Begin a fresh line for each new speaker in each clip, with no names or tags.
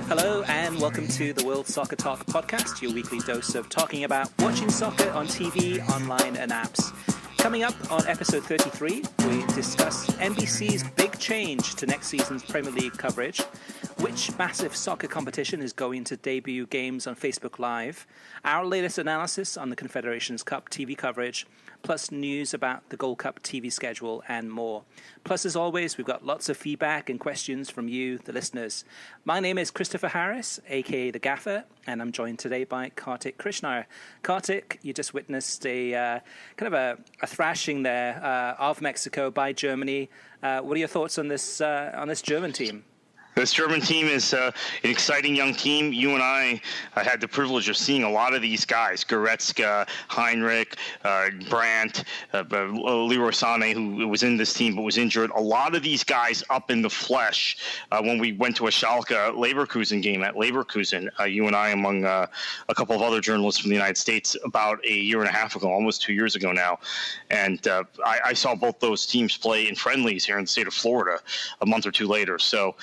Hello and welcome to the World Soccer Talk podcast, your weekly dose of talking about watching soccer on TV, online and apps. Coming up on episode 33, we discuss NBC's big change to next season's Premier League coverage, which massive soccer competition is going to debut games on Facebook Live, our latest analysis on the Confederations Cup TV coverage, plus news about the Gold Cup TV schedule and more. Plus, as always, we've got lots of feedback and questions from you, the listeners. My name is Christopher Harris, aka The Gaffer, and I'm joined today by Kartik Krishnaiyer. Kartik, you just witnessed a kind of a thrashing there of Mexico by Germany. What are your thoughts on this German team?
This German team is an exciting young team. You and I had the privilege of seeing a lot of these guys, Goretzka, Heinrich, Brandt, Leroy Sané, who was in this team but was injured. A lot of these guys up in the flesh when we went to a Schalke Leverkusen game at Leverkusen, you and I among a couple of other journalists from the United States about a year and a half ago, almost 2 years ago now. And I saw both those teams play in friendlies here in the state of Florida a month or two later. So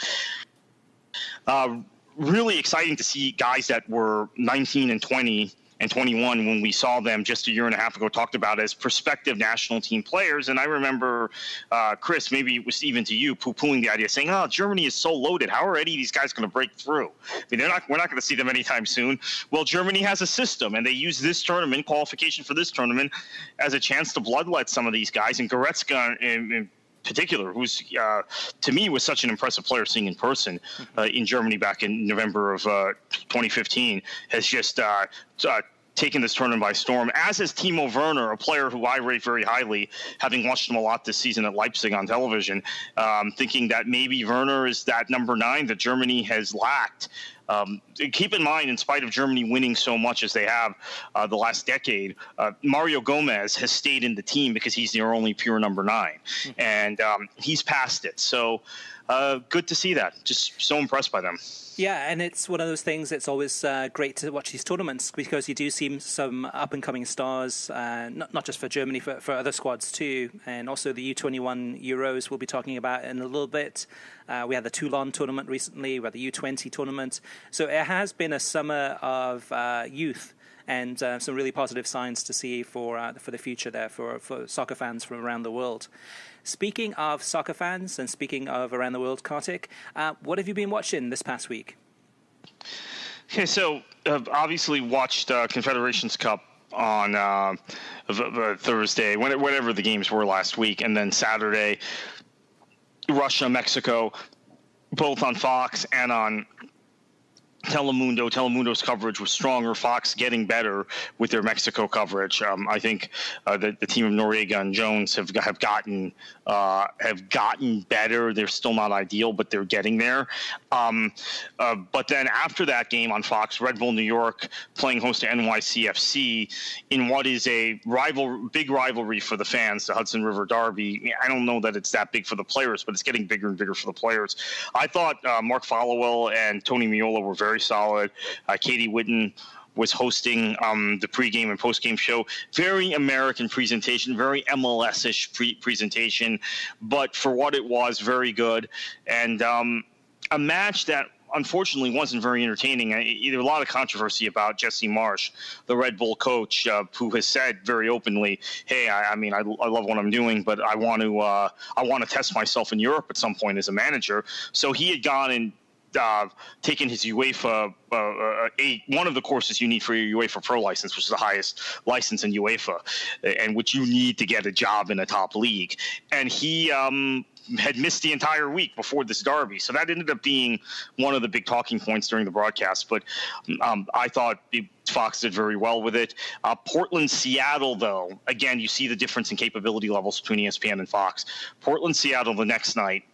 really exciting to see guys that were 19 and 20 and 21 when we saw them just a year and a half ago talked about as prospective national team players. And I remember, Chris, maybe it was even to you, poo-pooing the idea, saying, Germany is so loaded. How are any of these guys going to break through? I mean, we're not going to see them anytime soon. Well, Germany has a system, and they use this tournament, qualification for this tournament, as a chance to bloodlet some of these guys. And Goretzka in particular, who's to me was such an impressive player seeing in person in Germany back in November of 2015, has just taken this tournament by storm, as is Timo Werner, a player who I rate very highly, having watched him a lot this season at Leipzig on television, thinking that maybe Werner is that number 9 that Germany has lacked. Keep in mind, in spite of Germany winning so much as they have the last decade, Mario Gomez has stayed in the team because he's their only pure number 9. And he's past it. So good to see that. Just so impressed by them.
Yeah, and it's one of those things that's always great to watch these tournaments because you do see some up-and-coming stars, not just for Germany, for other squads too. And also the U21 Euros we'll be talking about in a little bit. We had the Toulon tournament recently. We had the U20 tournament. So it has been a summer of youth and some really positive signs to see for the future there for soccer fans from around the world. Speaking of soccer fans and speaking of around the world, Kartik, what have you been watching this past week?
Okay, so obviously watched Confederations Cup on Thursday, whenever the games were last week, and then Saturday, Russia, Mexico, both on Fox and on Telemundo. Telemundo's coverage was stronger. Fox getting better with their Mexico coverage. I think the team of Noriega and Jones have gotten better. They're still not ideal, but they're getting there. But then after that game on Fox, Red Bull New York playing host to NYCFC in what is a big rivalry for the fans, the Hudson River Derby. I don't know that it's that big for the players, but it's getting bigger and bigger for the players. I thought Mark Followell and Tony Miola were very solid. Katie Witten was hosting the pregame and postgame show. Very American presentation, very MLS-ish presentation, but for what it was, very good. And a match that unfortunately wasn't very entertaining. There was a lot of controversy about Jesse Marsch, the Red Bull coach, who has said very openly, "Hey, I love what I'm doing, but I want to test myself in Europe at some point as a manager." So he had gone and taken his UEFA, one of the courses you need for your UEFA Pro license, which is the highest license in UEFA, and which you need to get a job in a top league. And he had missed the entire week before this derby. So that ended up being one of the big talking points during the broadcast. But I thought Fox did very well with it. Portland-Seattle, though, again, you see the difference in capability levels between ESPN and Fox. Portland-Seattle the next night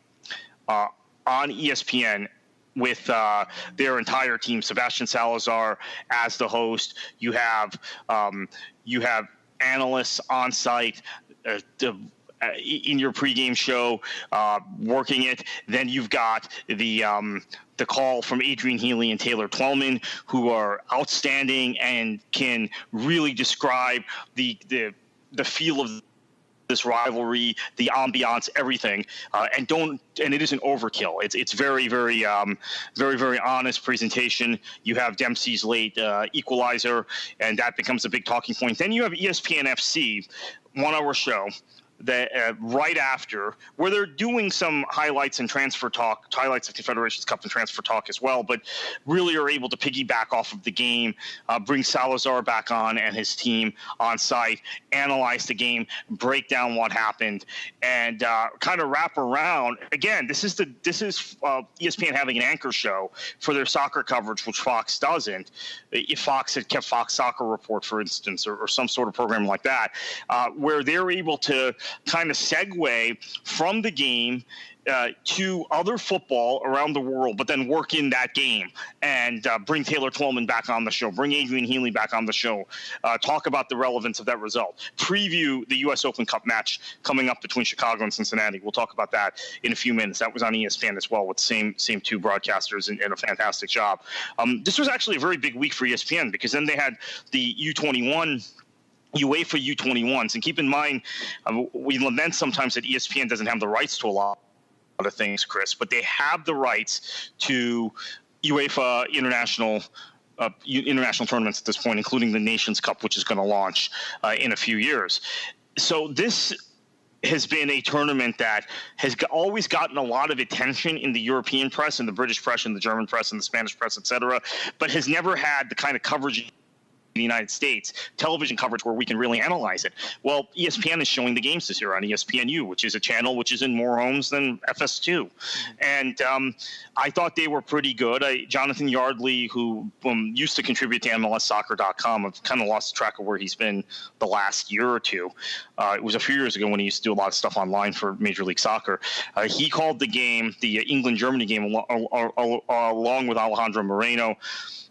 on ESPN, with their entire team, Sebastian Salazar as the host. You have analysts on site in your pregame show working it. Then you've got the call from Adrian Healy and Taylor Twellman, who are outstanding and can really describe the feel of this rivalry, the ambiance, everything, and it isn't overkill. It's very, very, very, very honest presentation. You have Dempsey's late equalizer, and that becomes a big talking point. Then you have ESPN FC, 1 hour show that right after, where they're doing some highlights and transfer talk, highlights of Confederations Cup and transfer talk as well, but really are able to piggyback off of the game, bring Salazar back on and his team on site, analyze the game, break down what happened, and kind of wrap around. Again, this is ESPN having an anchor show for their soccer coverage, which Fox doesn't. If Fox had kept Fox Soccer Report, for instance, or some sort of program like that, where they're able to kind of segue from the game to other football around the world, but then work in that game and bring Taylor Twellman back on the show, bring Adrian Healy back on the show, talk about the relevance of that result, preview the U.S. Open Cup match coming up between Chicago and Cincinnati. We'll talk about that in a few minutes. That was on ESPN as well with the same two broadcasters and a fantastic job. This was actually a very big week for ESPN because then they had the U21 UEFA U21s, and keep in mind, we lament sometimes that ESPN doesn't have the rights to a lot of things, Chris, but they have the rights to UEFA international tournaments at this point, including the Nations Cup, which is going to launch in a few years. So this has been a tournament that has always gotten a lot of attention in the European press and the British press and the German press and the Spanish press, et cetera, but has never had the kind of coverage the United States, television coverage where we can really analyze it. Well, ESPN is showing the games this year on ESPNU, which is a channel which is in more homes than FS2. And I thought they were pretty good. Jonathan Yardley, who used to contribute to MLSsoccer.com, I've kind of lost track of where he's been the last year or two. It was a few years ago when he used to do a lot of stuff online for Major League Soccer. He called the game, the England-Germany game, along with Alejandro Moreno.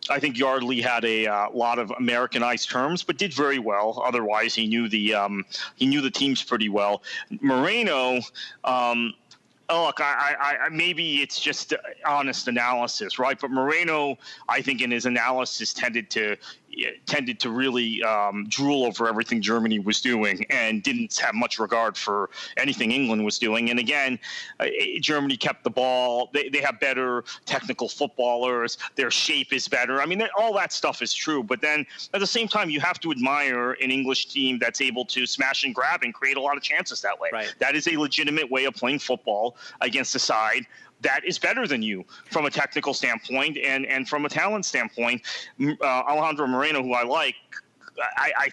I think Yardley had a lot of Americanized terms, but did very well. Otherwise, he knew the teams pretty well. Moreno, look, I maybe it's just honest analysis, right? But Moreno, I think, in his analysis tended to really drool over everything Germany was doing and didn't have much regard for anything England was doing. And again, Germany kept the ball. They have better technical footballers. Their shape is better. I mean, all that stuff is true. But then at the same time, you have to admire an English team that's able to smash and grab and create a lot of chances that way. Right. That is a legitimate way of playing football against a side that is better than you from a technical standpoint and from a talent standpoint. Alejandro Moreno, who I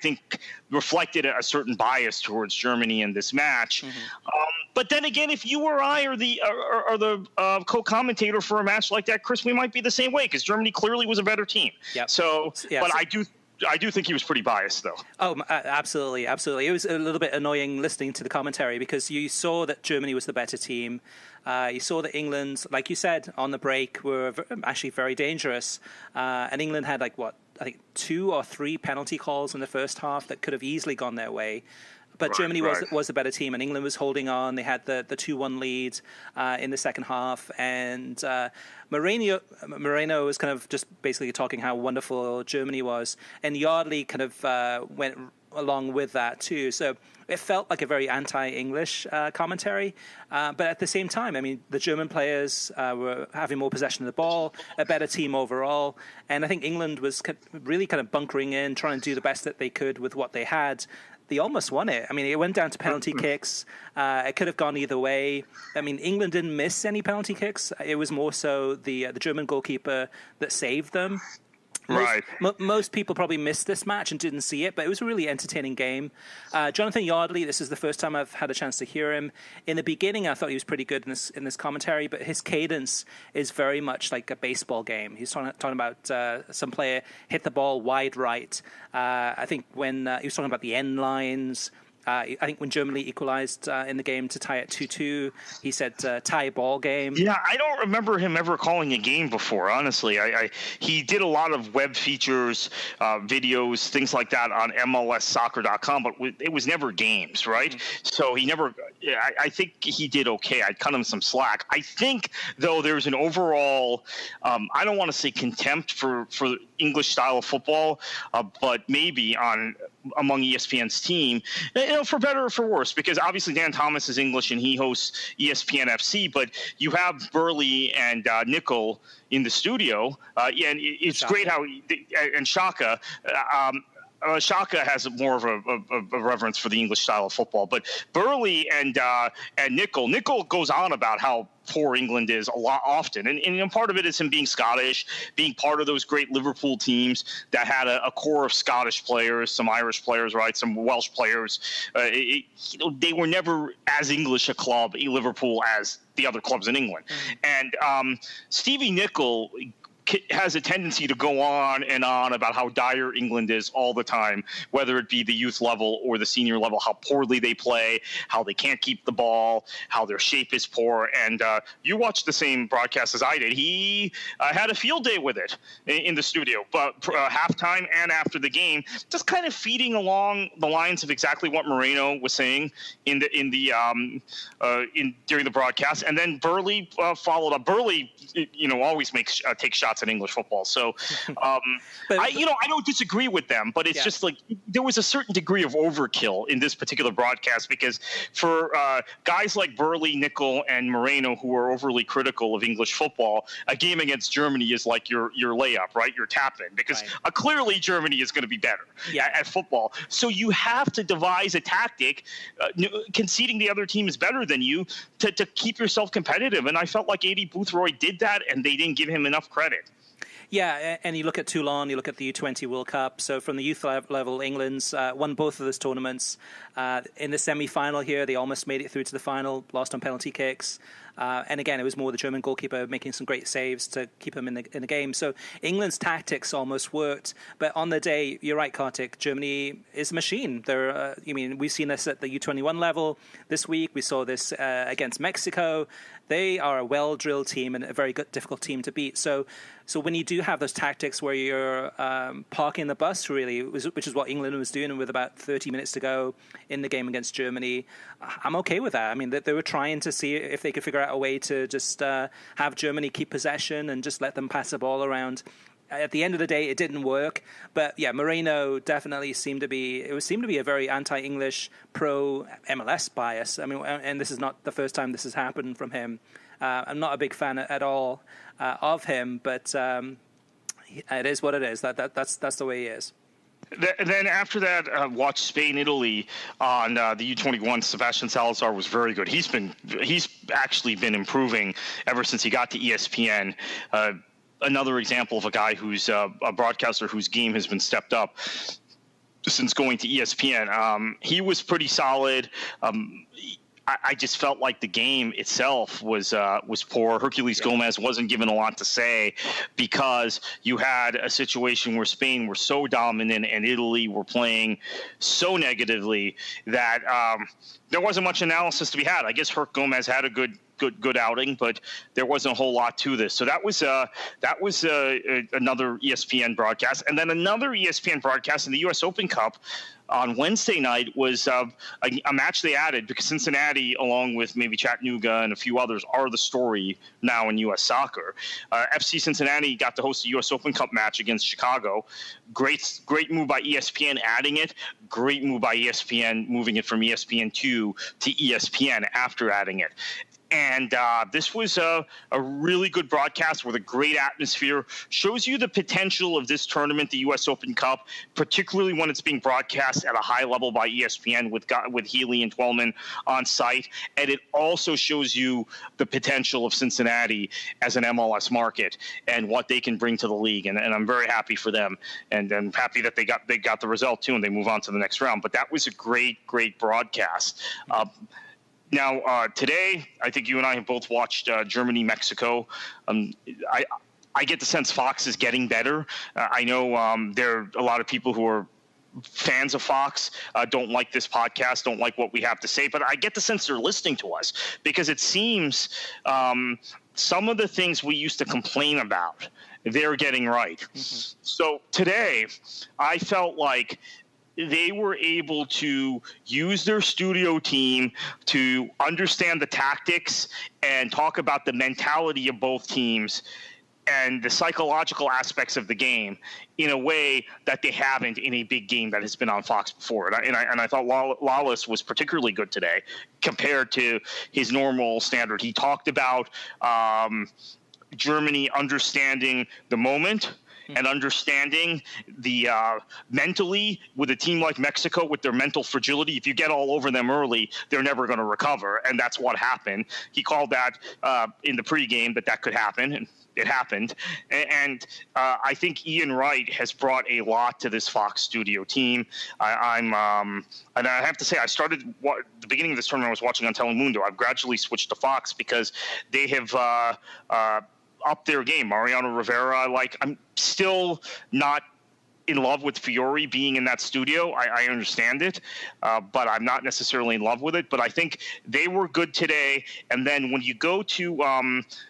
think reflected a certain bias towards Germany in this match. Mm-hmm. But then again, if you or I are the co-commentator for a match like that, Chris, we might be the same way because Germany clearly was a better team. Yep. But I do think he was pretty biased, though. Oh, absolutely, absolutely. It was a little bit annoying listening to the commentary because you saw that Germany was the better team. You saw that England, like you said, on the break were actually very dangerous. And England had, I think 2 or 3 penalty calls in the first half that could have easily gone their way. But Germany was the better team, and England was holding on. They had the 2-1 lead in the second half, and Moreno was kind of just basically talking how wonderful Germany was, and Yardley kind of went along with that too. So it felt like a very anti-English commentary, but at the same time, I mean, the German players were having more possession of the ball, a better team overall, and I think England was really kind of bunkering in, trying to do the best that they could with what they had. They almost won it. I mean, it went down to penalty kicks. It could have gone either way. I mean, England didn't miss any penalty kicks. It was more so the German goalkeeper that saved them. Most people probably missed this match and didn't see it, but it was a really entertaining game. Jonathan Yardley, this is the first time I've had a chance to hear him. In the beginning, I thought he was pretty good in this commentary, but his cadence is very much like a baseball game. He's talking about some player hit the ball wide right. I think when he was talking about the end lines. I think when Germany equalized in the game to tie it 2-2, he said tie ball game. Yeah, I don't remember him ever calling a game before, honestly. He did a lot of web features, videos, things like that on MLSsoccer.com, but it was never games, right? Mm-hmm. So he never – I think he did okay. I'd cut him some slack. I think, though, there's an overall I don't want to say contempt for English style of football, but maybe among ESPN's team, for better or for worse, because obviously Dan Thomas is English and he hosts ESPN FC, but you have Burley and Nickel in the studio, and it's
Shaka.
great how and Shaka. Shaka has more of a reverence for the English style of football, but Burley and Nickel goes on about how poor England is a lot often, and part of it is him being Scottish, being part of those great Liverpool teams that had a core of Scottish players, some Irish players, right, some Welsh players. They were never as English a club, Liverpool, as the other clubs in England, and Stevie Nickel has a tendency to go on and on about how dire England is all the time, whether it be the youth level or the senior level, how poorly they play, how they can't keep the ball, how their shape is poor. And you watched the same broadcast as I did. He had a field day with it in the studio, but halftime and after the game, just kind of feeding along the lines of exactly what Moreno was saying during the broadcast. And then Burley followed up. Burley, always takes shots at English football. So, I don't disagree with them, but it's just like there was a certain degree of overkill in this particular broadcast, because for guys like Burley, Nickel, and Moreno, who are overly critical of English football, a game against Germany is like your layup, right? Your tap in, because clearly Germany is going to be better at football. So you have to devise a tactic, conceding the other team is better than you, to keep yourself competitive. And I felt like A.D. Boothroyd did that, and they didn't give him enough credit.
Yeah, and you look at Toulon, you look at the U20 World Cup. So from the youth level, England's won both of those tournaments. In the semi-final here, they almost made it through to the final, lost on penalty kicks. And again, it was more the German goalkeeper making some great saves to keep him in the game. So England's tactics almost worked. But on the day, you're right, Kartik, Germany is a machine. We've seen this at the U21 level this week. We saw this against Mexico. They are a well-drilled team and a very good, difficult team to beat. So when you do have those tactics where you're parking the bus, really, which is what England was doing with about 30 minutes to go in the game against Germany, I'm okay with that. I mean, they were trying to see if they could figure out a way to just have Germany keep possession and just let them pass the ball around. At the end of the day, it didn't work. But yeah, Moreno definitely seemed to be a very anti-English, pro-MLS bias. I mean, and this is not the first time this has happened from him. I'm not a big fan at all of him, but it is what it is. That's the way he is.
Then after that, watch Spain, Italy on the U21. Sebastian Salazar was very good. He's actually been improving ever since he got to ESPN. Another example of a guy who's a broadcaster whose game has been stepped up since going to ESPN. He was pretty solid. I just felt like the game itself was poor. Herculez Gomez wasn't given a lot to say, because you had a situation where Spain were so dominant and Italy were playing so negatively that there wasn't much analysis to be had. I guess Herc Gomez had a good outing, but there wasn't a whole lot to this. So that was another ESPN broadcast, and then another ESPN broadcast in the U.S. Open Cup on Wednesday night was a match they added, because Cincinnati, along with maybe Chattanooga and a few others, are the story now in U.S. soccer. FC Cincinnati got to host a U.S. Open Cup match against Chicago. Great move by ESPN adding it. Great move by ESPN moving it from ESPN2 to ESPN after adding it. And this was a really good broadcast with a great atmosphere. Shows you the potential of this tournament, the U.S. Open Cup, particularly when it's being broadcast at a high level by ESPN with Healy and Twellman on site. And it also shows you the potential of Cincinnati as an MLS market and what they can bring to the league. And I'm very happy for them, and I'm happy that they got the result too, and they move on to the next round. But that was a great broadcast. Now, today, I think you and I have both watched Germany-Mexico. I get the sense Fox is getting better. I know there are a lot of people who are fans of Fox, don't like this podcast, don't like what we have to say, but I get the sense they're listening to us, because it seems some of the things we used to complain about, they're getting right. Mm-hmm. So today, I felt like they were able to use their studio team to understand the tactics and talk about the mentality of both teams and the psychological aspects of the game in a way that they haven't in a big game that has been on Fox before. And I thought Lawless was particularly good today compared to his normal standard. He talked about Germany understanding the moment and understanding the mentally with a team like Mexico with their mental fragility. If you get all over them early, they're never going to recover, and that's what happened. He called that in the pregame that could happen, and it happened. And I think Ian Wright has brought a lot to this Fox studio team. And I have to say, I started the beginning of this tournament I was watching on Telemundo. I've gradually switched to Fox because they have up their game. Mariano Rivera, I'm still not in love with Fiore being in that studio. I understand it, but I'm not necessarily in love with it. But I think they were good today. And then when you go to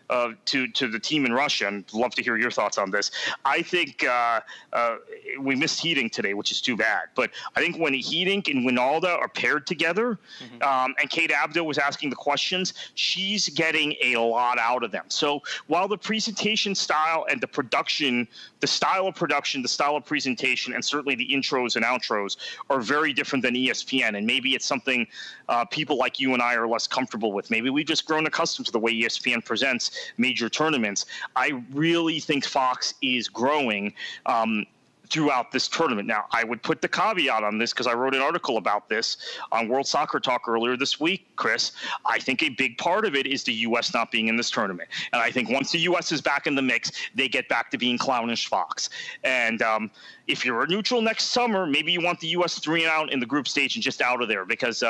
the team in Russia, and I'd love to hear your thoughts on this. I think we missed Hiddink today, which is too bad. But I think when Hiddink and Winalda are paired together, and Kate Abdo was asking the questions, she's getting a lot out of them. So while the presentation style and the production, the style of production, the style of presentation, and certainly the intros and outros are very different than ESPN, and maybe it's something people like you and I are less comfortable with. Maybe we've just grown accustomed to the way ESPN presents major tournaments. I really think Fox is growing throughout this tournament. Now, I would put the caveat on this because I wrote an article about this on World Soccer Talk earlier this week, Chris. I think a big part of it is the U.S. not being in this tournament. And I think once the U.S. is back in the mix, they get back to being clownish Fox. And if you're a neutral next summer, maybe you want the U.S. 3-out in the group stage and just out of there, because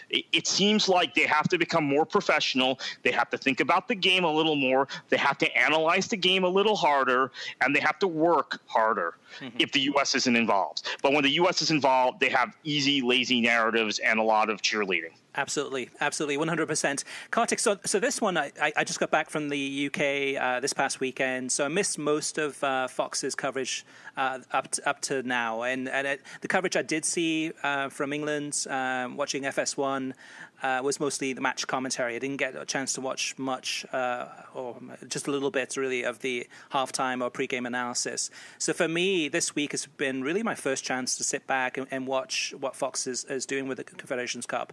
it seems like they have to become more professional. They have to think about the game a little more. They have to analyze the game a little harder, and they have to work harder if the U.S. isn't involved. But when the U.S. is involved, they have easy, lazy narratives and a lot of cheerleading.
Absolutely, 100%. Kartik, so this one, I just got back from the UK this past weekend, so I missed most of Fox's coverage up to now. And the coverage I did see from England, watching FS1, was mostly the match commentary. I didn't get a chance to watch much, or just a little bit, really, of the halftime or pre-game analysis. So for me, this week has been really my first chance to sit back and watch what Fox is doing with the Confederations Cup.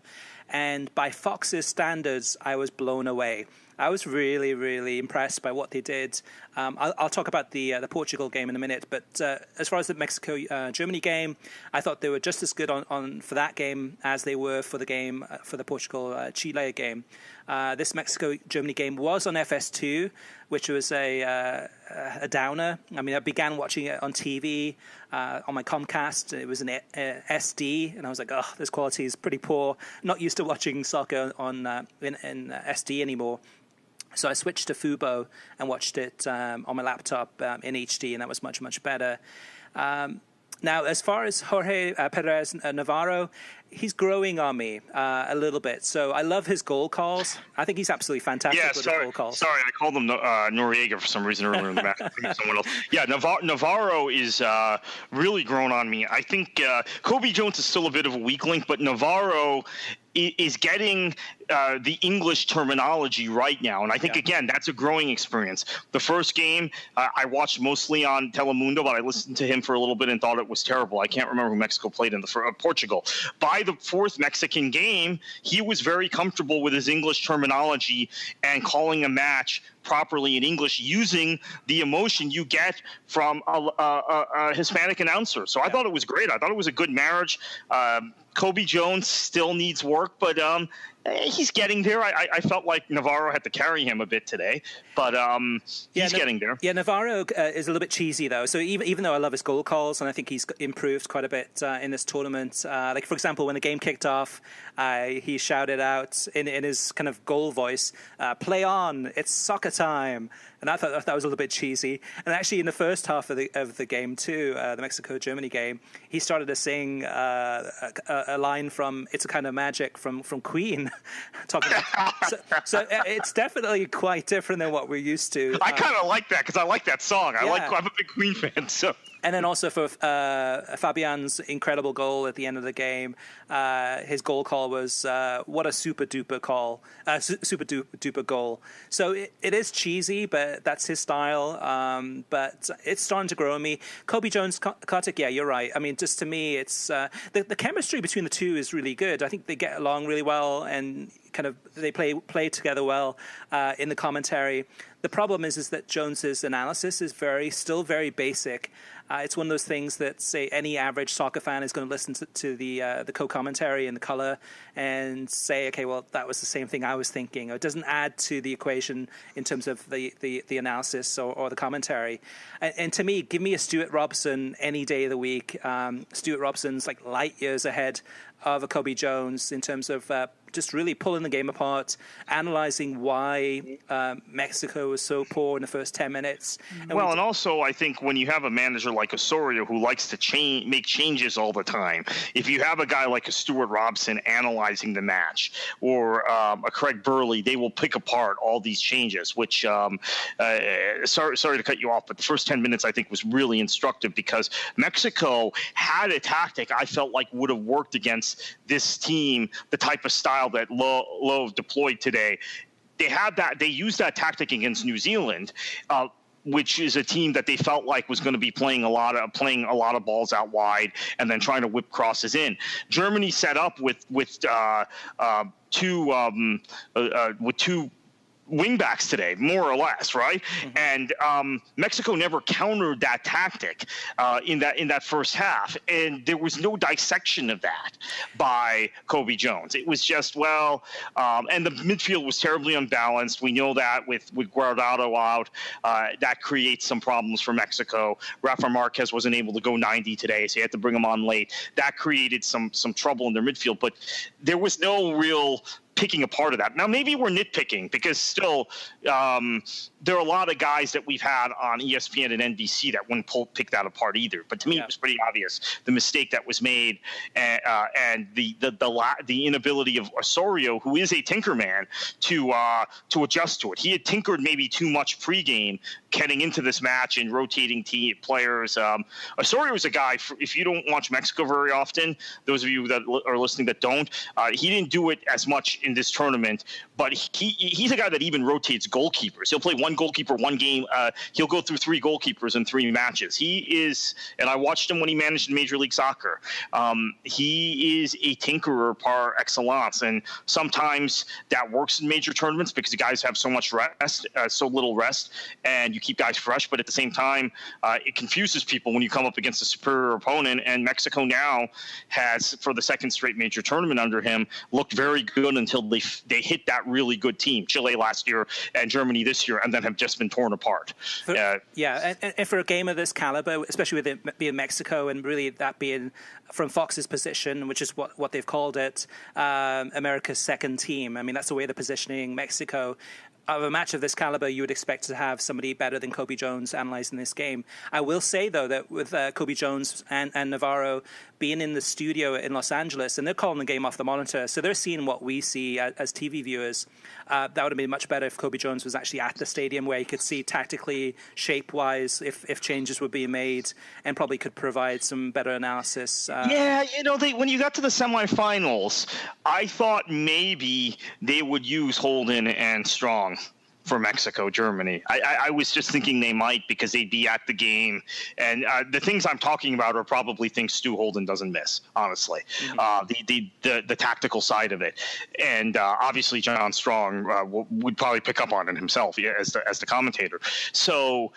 And by Fox's standards, I was blown away. I was really, really impressed by what they did. I'll talk about the Portugal game in a minute, but as far as the Mexico-Germany game, I thought they were just as good on for that game as they were for the game for the Portugal Chile game. This Mexico-Germany game was on FS2, which was a downer. I mean, I began watching it on TV on my Comcast. It was an SD, and I was like, oh, this quality is pretty poor. Not used to watching soccer on in SD anymore. So I switched to Fubo and watched it on my laptop in HD, and that was much, much better. Now, as far as Jorge Perez Navarro, he's growing on me a little bit. So I love his goal calls. I think he's absolutely fantastic with the goal calls.
Sorry, I called him Noriega for some reason earlier in the match. Someone else. Yeah, Navarro is really grown on me. I think Kobe Jones is still a bit of a weak link, but Navarro is getting the English terminology right now. And I think, again, that's a growing experience. The first game, I watched mostly on Telemundo, but I listened to him for a little bit and thought it was terrible. I can't remember who Mexico played in the Portugal. By the fourth Mexican game, he was very comfortable with his English terminology and calling a match properly in English using the emotion you get from a Hispanic announcer. So I thought it was great. I thought it was a good marriage. Kobe Jones still needs work, but he's getting there. I felt like Navarro had to carry him a bit today, but he's getting there. Yeah,
Navarro is a little bit cheesy, though. So even though I love his goal calls, and I think he's improved quite a bit in this tournament, like, for example, when the game kicked off, he shouted out in his kind of goal voice, "Play on, it's soccer time." And I thought that was a little bit cheesy. And actually, in the first half of the game too, the Mexico-Germany game, he started to sing a line from "It's a Kind of Magic" from Queen. Talking about, so it's definitely quite different than what we're used to.
I kind of like that because I like that song. I'm a big Queen fan. So
And then also for Fabian's incredible goal at the end of the game, his goal call was what a super duper goal. So it is cheesy, but that's his style. But it's starting to grow on me. Kobe Jones, Kartik, yeah, you're right. I mean, just to me, it's the chemistry between the two is really good. I think they get along really well, and kind of they play together well in the commentary. The problem is that Jones's analysis is still very basic. It's one of those things that, say, any average soccer fan is going to listen to the co-commentary and the color and say, okay, well, that was the same thing I was thinking. Or it doesn't add to the equation in terms of the analysis or the commentary. And to me, give me a Stuart Robson any day of the week. Stuart Robson's like light years ahead of a Kobe Jones in terms of just really pulling the game apart, analyzing why Mexico was so poor in the first 10 minutes. And
also I think when you have a manager like Osorio who likes to make changes all the time, if you have a guy like a Stuart Robson analyzing the match, or a Craig Burley, they will pick apart all these changes, which, sorry to cut you off, but the first 10 minutes I think was really instructive because Mexico had a tactic I felt like would have worked against this team, the type of style that Lowe deployed today. They used that tactic against New Zealand, which is a team that they felt like was going to be playing a lot of balls out wide and then trying to whip crosses in. Germany set up with two wingbacks today, more or less, right? Mm-hmm. And Mexico never countered that tactic in that first half, and there was no dissection of that by Kobe Jones. It was just and the midfield was terribly unbalanced. We know that with Guardado out, that creates some problems for Mexico. Rafa Marquez wasn't able to go 90 today, so you had to bring him on late. That created some trouble in their midfield, but there was no real picking apart of that. Now, maybe we're nitpicking because still there are a lot of guys that we've had on ESPN and NBC that wouldn't pick that apart either. But to me, it was pretty obvious the mistake that was made and the inability of Osorio, who is a tinker man, to adjust to it. He had tinkered maybe too much pregame heading into this match and rotating players. Osorio is a guy, if you don't watch Mexico very often, those of you that are listening that don't, he didn't do it as much in this tournament, but he's a guy that even rotates goalkeepers. He'll play one goalkeeper one game. He'll go through three goalkeepers in 3 matches. He is, and I watched him when he managed in Major League Soccer. He is a tinkerer par excellence, and sometimes that works in major tournaments because the guys have so much rest, so little rest, and you keep guys fresh. But at the same time, it confuses people when you come up against a superior opponent. And Mexico now has, for the second straight major tournament under him, looked very good until they hit that really good team, Chile last year and Germany this year, and then have just been torn apart.
And for a game of this caliber, especially with it being Mexico and really that being from Fox's position, which is what they've called it, America's second team. I mean, that's the way they're positioning Mexico. Of a match of this caliber, you would expect to have somebody better than Kobe Jones analyzing this game. I will say, though, that with Kobe Jones and Navarro being in the studio in Los Angeles, and they're calling the game off the monitor, so they're seeing what we see as TV viewers. That would have been much better if Kobe Jones was actually at the stadium where he could see tactically, shape-wise, if changes were being made, and probably could provide some better analysis.
When you got to the semifinals, I thought maybe they would use Holden and Strong for Mexico, Germany. I was just thinking they might because they'd be at the game. And the things I'm talking about are probably things Stu Holden doesn't miss, honestly. Mm-hmm. The tactical side of it. And obviously John Strong would probably pick up on it himself as the commentator. So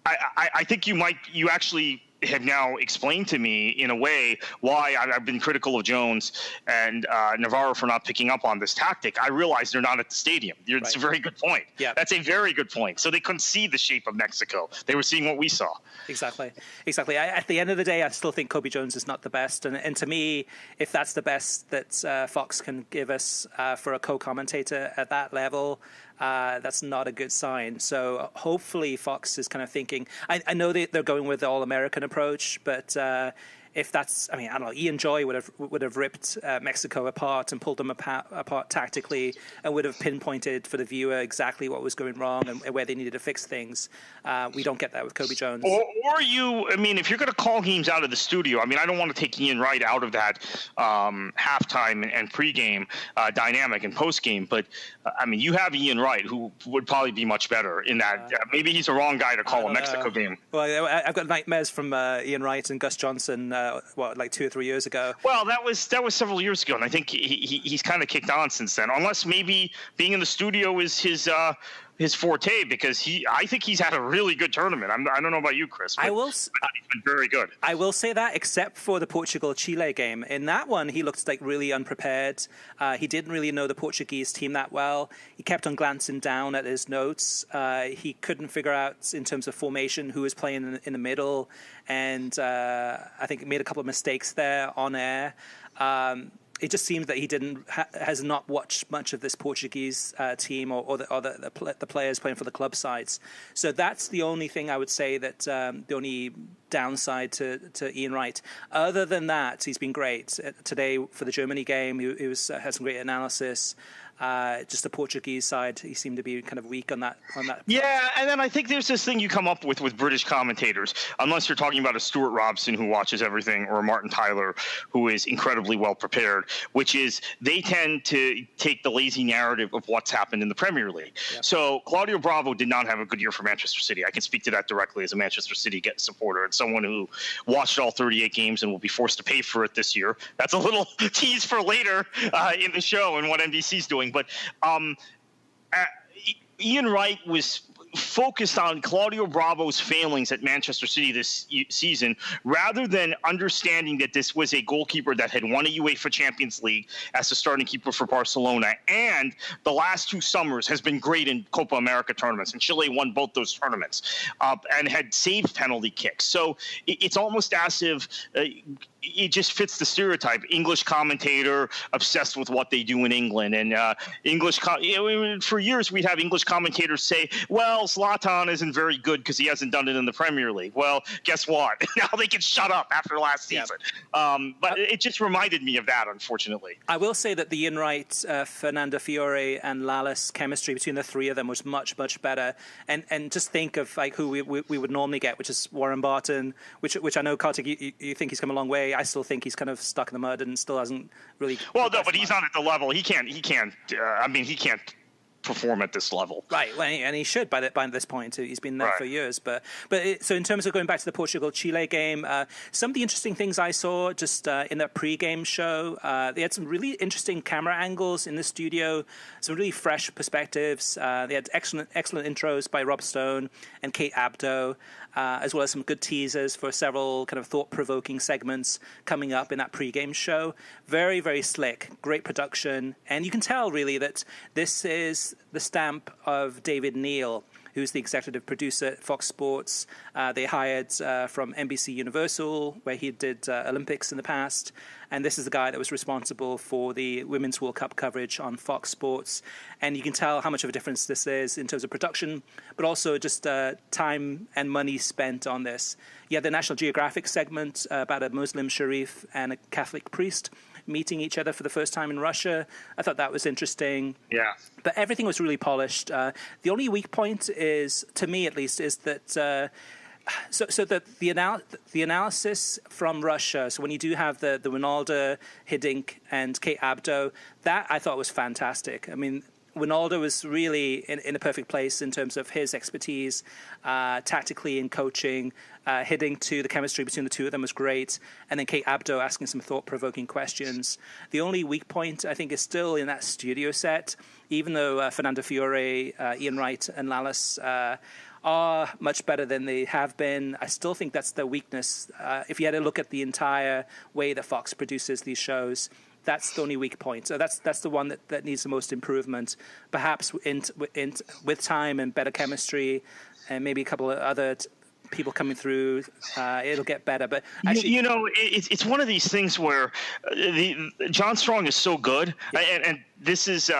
I think you actually have now explained to me in a way why I've been critical of Jones and Navarro for not picking up on this tactic. I realize they're not at the stadium. It's a very good point. Yeah. That's a very good point. So they couldn't see the shape of Mexico. They were seeing what we saw.
Exactly. At the end of the day, I still think Kobe Jones is not the best. And to me, if that's the best that Fox can give us for a co-commentator at that level, that's not a good sign. So hopefully Fox is kind of thinking, I know they're going with the all-American approach, but if that's, I don't know, Ian Joy would have ripped Mexico apart and pulled them apart tactically, and would have pinpointed for the viewer exactly what was going wrong and where they needed to fix things. We don't get that with Kobe Jones.
Or if you're going to call games out of the studio, I don't want to take Ian Wright out of that halftime and pregame dynamic and postgame, but you have Ian Wright, who would probably be much better in that. Maybe he's the wrong guy to call a Mexico game.
Well, I've got nightmares from Ian Wright and Gus Johnson, 2 or 3 years ago.
Well, that was several years ago, and I think he's kind of kicked on since then. Unless maybe being in the studio is his forte, because I think he's had a really good tournament. I don't know about you, Chris. But he's been very good.
I will say that, except for the Portugal Chile game. In that one, he looked like really unprepared. He didn't really know the Portuguese team that well. He kept on glancing down at his notes. He couldn't figure out, in terms of formation, who was playing in the middle, and I think he made a couple of mistakes there on air. It just seems that he has not watched much of this Portuguese team or the players playing for the club sides. So that's the only thing I would say that the only downside to Ian Wright. Other than that, he's been great. Today for the Germany game, he had some great analysis. Just the Portuguese side, he seemed to be kind of weak on that.
Yeah, and then I think there's this thing you come up with British commentators, unless you're talking about a Stuart Robson who watches everything, or a Martin Tyler who is incredibly well prepared, which is they tend to take the lazy narrative of what's happened in the Premier League. Yep. So Claudio Bravo did not have a good year for Manchester City. I can speak to that directly as a Manchester City supporter and someone who watched all 38 games and will be forced to pay for it this year. That's a little tease for later in the show and what NBC's doing. But Ian Wright was focused on Claudio Bravo's failings at Manchester City this season, rather than understanding that this was a goalkeeper that had won a UEFA Champions League as the starting keeper for Barcelona, and the last 2 summers has been great in Copa America tournaments, and Chile won both those tournaments, and had saved penalty kicks. So it's almost as if it just fits the stereotype. English commentator obsessed with what they do in England, and for years we'd have English commentators say, well, Zlatan isn't very good because he hasn't done it in the Premier League. Well, guess what? Now they can shut up after last season. But it just reminded me of that, unfortunately.
I will say that the Ian Wright, Fernando Fiore, and Lallis chemistry between the three of them was much, much better. And just think of who we would normally get, which is Warren Barton, which I know, Kartik, you think he's come a long way. I still think he's kind of stuck in the mud and still hasn't really. Well,
no, but he's not at the level. He can't perform at this level.
Right, and he should by this point. He's been there for years. So in terms of going back to the Portugal-Chile game, some of the interesting things I saw just in that pre-game show, they had some really interesting camera angles in the studio, some really fresh perspectives. They had excellent intros by Rob Stone and Kate Abdo, as well as some good teasers for several kind of thought-provoking segments coming up in that pre-game show. Very, very slick, great production, and you can tell really that this is the stamp of David Neal, who's the executive producer at Fox Sports. They hired from NBC Universal, where he did Olympics in the past. And this is the guy that was responsible for the Women's World Cup coverage on Fox Sports. And you can tell how much of a difference this is in terms of production, but also just time and money spent on this. You had the National Geographic segment about a Muslim Sharif and a Catholic priest meeting each other for the first time in Russia. I thought that was interesting.
Yeah.
But everything was really polished. The only weak point is, to me at least, is that the analysis from Russia, so when you do have the Ronaldo, Hiddink, and Kate Abdo, that I thought was fantastic. I mean, Ronaldo was really in a perfect place in terms of his expertise, tactically in coaching. Hitting to the chemistry between the two of them was great. And then Kate Abdo asking some thought-provoking questions. The only weak point, I think, is still in that studio set. Even though Fernando Fiore, Ian Wright, and Lallis are much better than they have been, I still think that's the weakness. If you had a look at the entire way that Fox produces these shows, that's the only weak point. So that's the one that needs the most improvement. Perhaps with time and better chemistry, and maybe a couple of other people coming through, it'll get better. But actually,
it's one of these things where John Strong is so good, and this is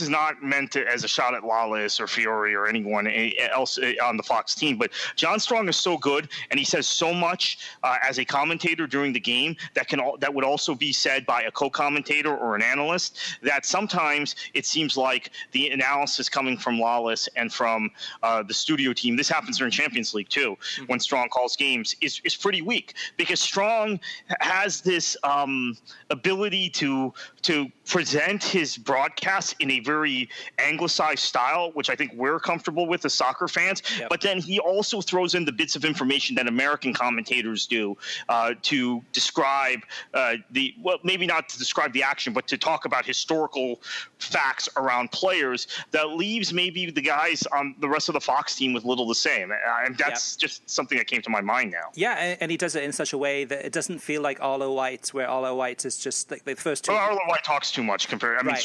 not meant to, as a shot at Lawless or Fiore or anyone else on the Fox team, but John Strong is so good, and he says so much as a commentator during the game that would also be said by a co-commentator or an analyst, that sometimes it seems like the analysis coming from Lawless and from the studio team, this happens during Champions League too, when Strong calls games, is pretty weak, because Strong has this ability to present his broadcasts in a very anglicized style, which I think we're comfortable with as soccer fans. Yep. But then he also throws in the bits of information that American commentators do to describe maybe not to describe the action, but to talk about historical facts around players that leaves maybe the guys on the rest of the Fox team with little to say. And that's just something that came to my mind now.
Yeah, and he does it in such a way that it doesn't feel like Arlo White, where Arlo White is just like the first two.
Well, Arlo White talks too much compared. I mean,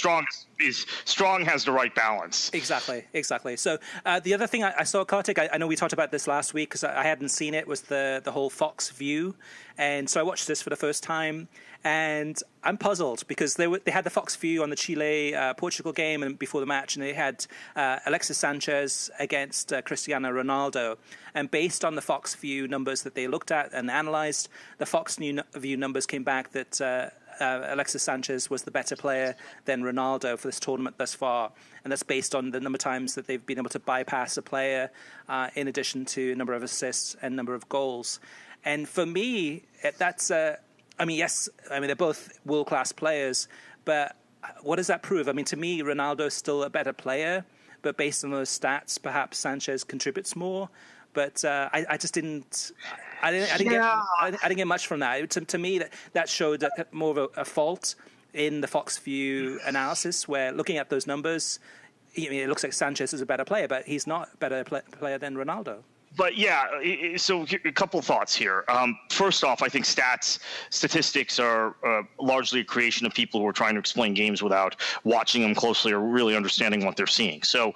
Strong has the right balance.
Exactly. So the other thing I saw, Kartik, I know we talked about this last week because I hadn't seen it, was the whole Fox view. And so I watched this for the first time, and I'm puzzled because they had the Fox view on the Chile Portugal game and before the match, and they had Alexis Sanchez against Cristiano Ronaldo. And based on the Fox view numbers that they looked at and analyzed, the Fox view numbers came back that Alexis Sanchez was the better player than Ronaldo for this tournament thus far. And that's based on the number of times that they've been able to bypass a player, in addition to number of assists and number of goals. And for me, that's, they're both world-class players, but what does that prove? I mean, to me, Ronaldo's still a better player, but based on those stats, perhaps Sanchez contributes more. But I just didn't. I didn't get much from that. To me, that showed more of a fault in the Fox View analysis, where looking at those numbers, it looks like Sanchez is a better player, but he's not a better player than Ronaldo.
But yeah, so a couple thoughts here. First off, I think statistics are largely a creation of people who are trying to explain games without watching them closely or really understanding what they're seeing. So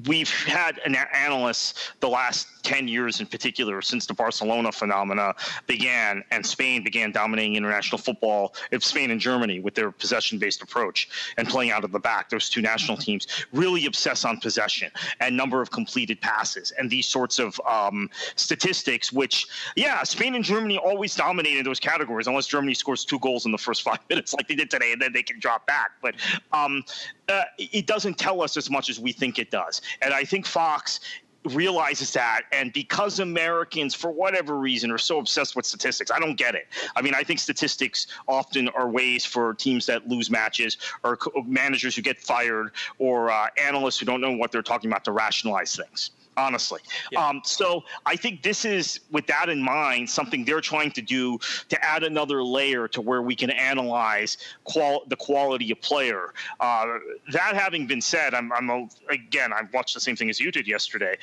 we've had analysts the last 10 years in particular, since the Barcelona phenomena began and Spain began dominating international football, Spain and Germany, with their possession-based approach and playing out of the back. Those two national teams really obsess on possession and number of completed passes and these sorts of statistics, which, Spain and Germany always dominated those categories, unless Germany scores 2 goals in the first 5 minutes like they did today, and then they can drop back. But it doesn't tell us as much as we think it does. And I think Fox realizes that, and because Americans, for whatever reason, are so obsessed with statistics, I don't get it. I mean, I think statistics often are ways for teams that lose matches, or managers who get fired, or analysts who don't know what they're talking about to rationalize things. Honestly. Yeah. So I think this is, with that in mind, something they're trying to do to add another layer to where we can analyze the quality of player. That having been said, I watched the same thing as you did yesterday.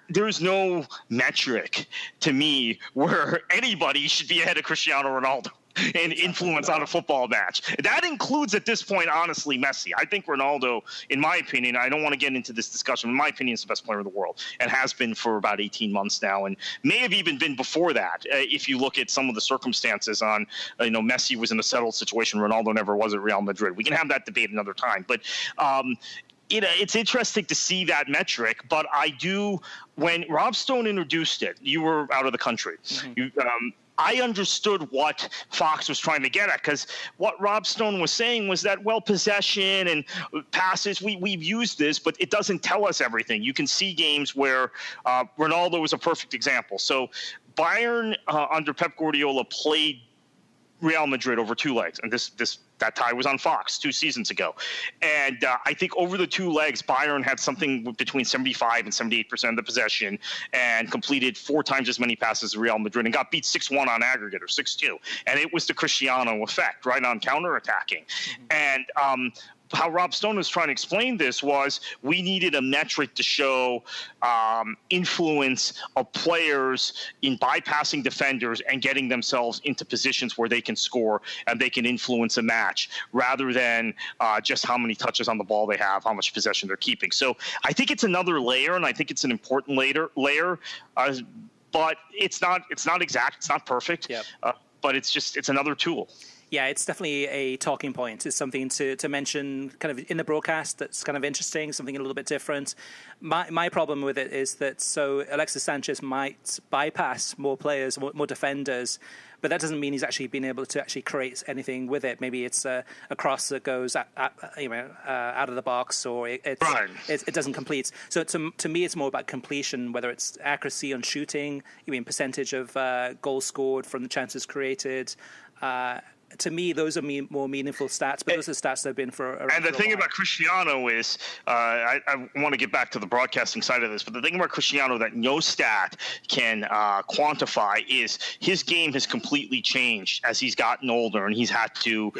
There's no metric to me where anybody should be ahead of Cristiano Ronaldo and influence on a football match. That includes, at this point, honestly, Messi. I think Ronaldo, in my opinion, I don't want to get into this discussion, in my opinion, is the best player in the world and has been for about 18 months now, and may have even been before that. If you look at some of the circumstances on, Messi was in a settled situation, Ronaldo never was at Real Madrid. We can have that debate another time. But it's interesting to see that metric, but when Rob Stone introduced it, you were out of the country. Mm-hmm. I understood what Fox was trying to get at, because what Rob Stone was saying was that, possession and passes, we've used this, but it doesn't tell us everything. You can see games where Ronaldo was a perfect example. So Bayern under Pep Guardiola played Real Madrid over 2 legs, and that tie was on Fox 2 seasons ago. And I think over the 2 legs, Bayern had something between 75 and 78% of the possession and completed 4 times as many passes as Real Madrid and got beat 6-1 on aggregate, or 6-2. And it was the Cristiano effect, right, on counterattacking. Mm-hmm. And how Rob Stone was trying to explain this was, we needed a metric to show influence of players in bypassing defenders and getting themselves into positions where they can score and they can influence a match, rather than just how many touches on the ball they have, how much possession they're keeping. So I think it's another layer, and I think it's an important layer, but it's not exact, it's not perfect. Yep. But it's another tool.
Yeah, it's definitely a talking point. It's something to mention kind of in the broadcast that's kind of interesting, something a little bit different. My problem with it is that so Alexis Sanchez might bypass more players, more defenders, but that doesn't mean he's actually been able to actually create anything with it. Maybe it's a cross that goes out of the box, or it doesn't complete. So to me, it's more about completion, whether it's accuracy on shooting, percentage of goals scored from the chances created. To me, those are more meaningful stats, but those are stats that have been for a
And the thing
while.
about Cristiano is, I want to get back to the broadcasting side of this, but the thing about Cristiano that no stat can quantify is his game has completely changed as he's gotten older and he's had to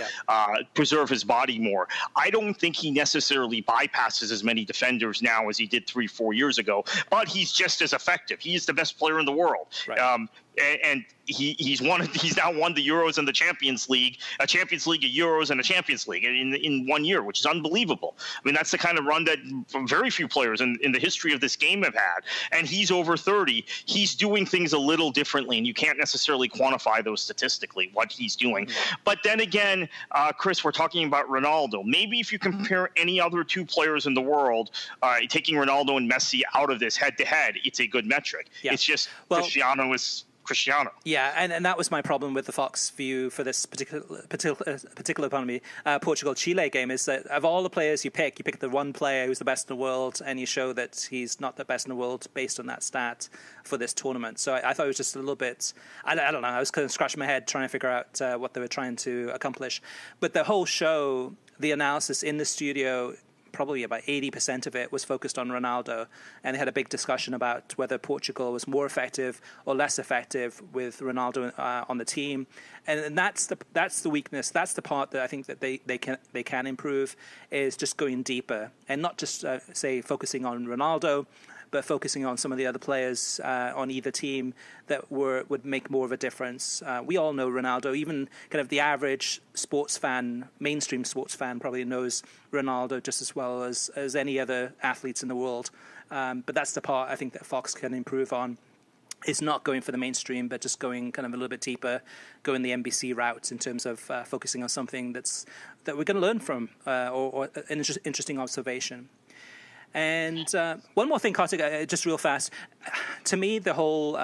preserve his body more. I don't think he necessarily bypasses as many defenders now as he did 3-4 years ago, but he's just as effective. He is the best player in the world.
Right.
And he's now won the Euros and the Champions League, a Euros and a Champions League in 1 year, which is unbelievable. I mean, that's the kind of run that very few players in the history of this game have had. And he's over 30. He's doing things a little differently, and you can't necessarily quantify those statistically, what he's doing. But then again, Chris, we're talking about Ronaldo. Maybe if you compare any other two players in the world, taking Ronaldo and Messi out of this head-to-head, it's a good metric. Yeah. It's just Cristiano is Cristiano.
Yeah, and that was my problem with the Fox view for this particular Portugal Chile game, is that of all the players you pick the one player who's the best in the world, and you show that he's not the best in the world based on that stat for this tournament. So I thought it was just a little bit, I don't know, I was kind of scratching my head trying to figure out what they were trying to accomplish. But the whole show, the analysis in the studio, probably about 80% of it was focused on Ronaldo, and they had a big discussion about whether Portugal was more effective or less effective with Ronaldo on the team, and that's the weakness. That's the part that I think that they can improve, is just going deeper and not just say focusing on Ronaldo, but focusing on some of the other players on either team that would make more of a difference. We all know Ronaldo. Even kind of the average sports fan, mainstream sports fan, probably knows Ronaldo just as well as any other athletes in the world. But that's the part I think that Fox can improve on, is not going for the mainstream, but just going kind of a little bit deeper, going the NBC route in terms of focusing on something that we're going to learn from, or an interesting observation. And one more thing, Kartik, just real fast. To me, the whole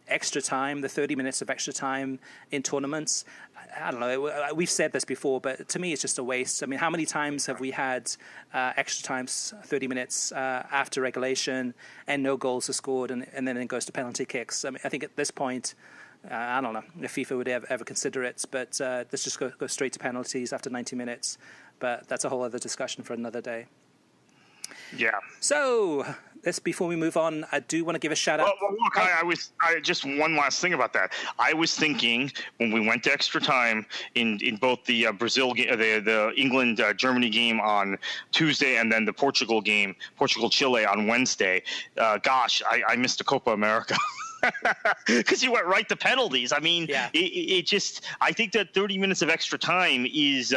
extra time, the 30 minutes of extra time in tournaments, I don't know, we've said this before, but to me it's just a waste. I mean, how many times have we had extra times, 30 minutes after regulation, and no goals are scored, and then it goes to penalty kicks? I mean, I think at this point, I don't know if FIFA would ever consider it, but let's just go straight to penalties after 90 minutes. But that's a whole other discussion for another day.
Yeah.
So, before we move on, I do want to give a shout out.
Well, look, I just one last thing about that. I was thinking when we went to extra time in both the Brazil game, the England Germany game on Tuesday, and then the Portugal game, Portugal Chile on Wednesday. Gosh, I missed the Copa America. Because you went right to penalties. I mean, it just. I think that 30 minutes of extra time is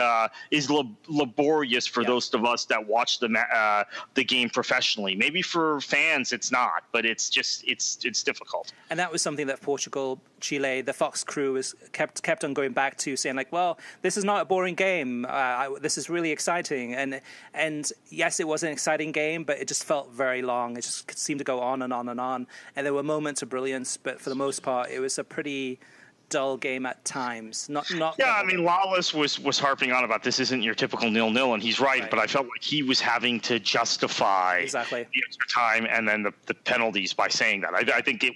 laborious for those of us that watch the game professionally. Maybe for fans, it's not, but it's difficult. And
that was something that Portugal Chile, the Fox crew, was kept on going back to, saying like, well, this is not a boring game. This is really exciting. And yes, it was an exciting game, but it just felt very long. It just seemed to go on and on and on. And there were moments of brilliance, but for the most part, it was a pretty dull game at times. Not.
Yeah, I mean, Lawless was harping on about this isn't your typical 0-0, and he's right. But I felt like he was having to justify the extra time and then the penalties by saying that. I think it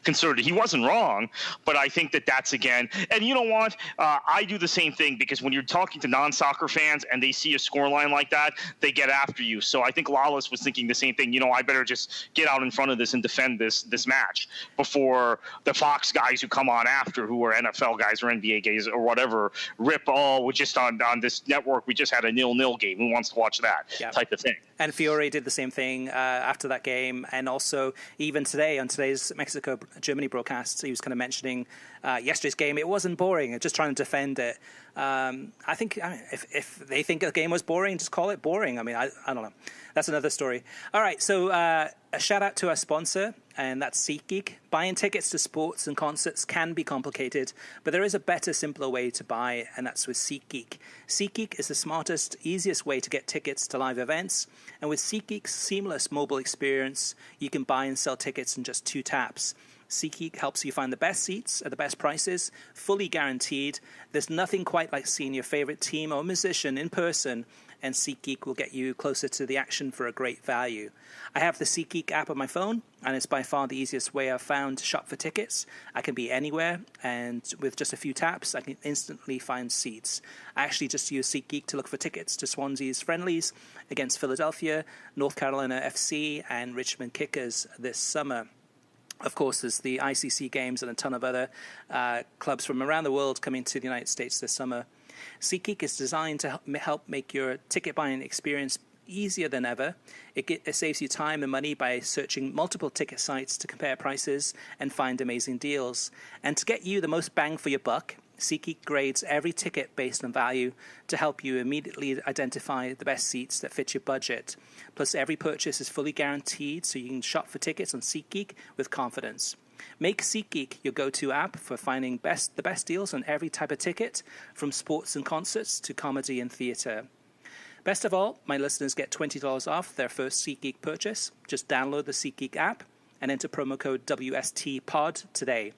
considered. He wasn't wrong, but I think that's again. And you know what? I do the same thing, because when you're talking to non-soccer fans and they see a scoreline like that, they get after you. So I think Lawless was thinking the same thing. You know, I better just get out in front of this and defend this match before the Fox guys who come on after, who are NFL guys or NBA guys or whatever, rip, we're just on this network, we just had a 0-0 game. Who wants to watch that type of thing?
And Fiore did the same thing after that game. And also, even today, on today's Mexico-Germany broadcast, he was kind of mentioning yesterday's game. It wasn't boring, just trying to defend it. I think if they think a game was boring, just call it boring. I mean, I don't know. That's another story. All right, so a shout out to our sponsor, and that's SeatGeek. Buying tickets to sports and concerts can be complicated, but there is a better, simpler way to buy, and that's with SeatGeek. SeatGeek is the smartest, easiest way to get tickets to live events, and with SeatGeek's seamless mobile experience, you can buy and sell tickets in just 2 taps. SeatGeek helps you find the best seats at the best prices, fully guaranteed. There's nothing quite like seeing your favorite team or musician in person, and SeatGeek will get you closer to the action for a great value. I have the SeatGeek app on my phone, and it's by far the easiest way I've found to shop for tickets. I can be anywhere, and with just a few taps, I can instantly find seats. I actually just use SeatGeek to look for tickets to Swansea's friendlies against Philadelphia, North Carolina FC, and Richmond Kickers this summer. Of course, there's the ICC games and a ton of other clubs from around the world coming to the United States this summer. SeatGeek is designed to help make your ticket buying experience easier than ever. It saves you time and money by searching multiple ticket sites to compare prices and find amazing deals. And to get you the most bang for your buck, SeatGeek grades every ticket based on value to help you immediately identify the best seats that fit your budget. Plus, every purchase is fully guaranteed, so you can shop for tickets on SeatGeek with confidence. Make SeatGeek your go-to app for finding the best deals on every type of ticket, from sports and concerts to comedy and theatre. Best of all, my listeners get $20 off their first SeatGeek purchase. Just download the SeatGeek app and enter promo code WSTPOD today.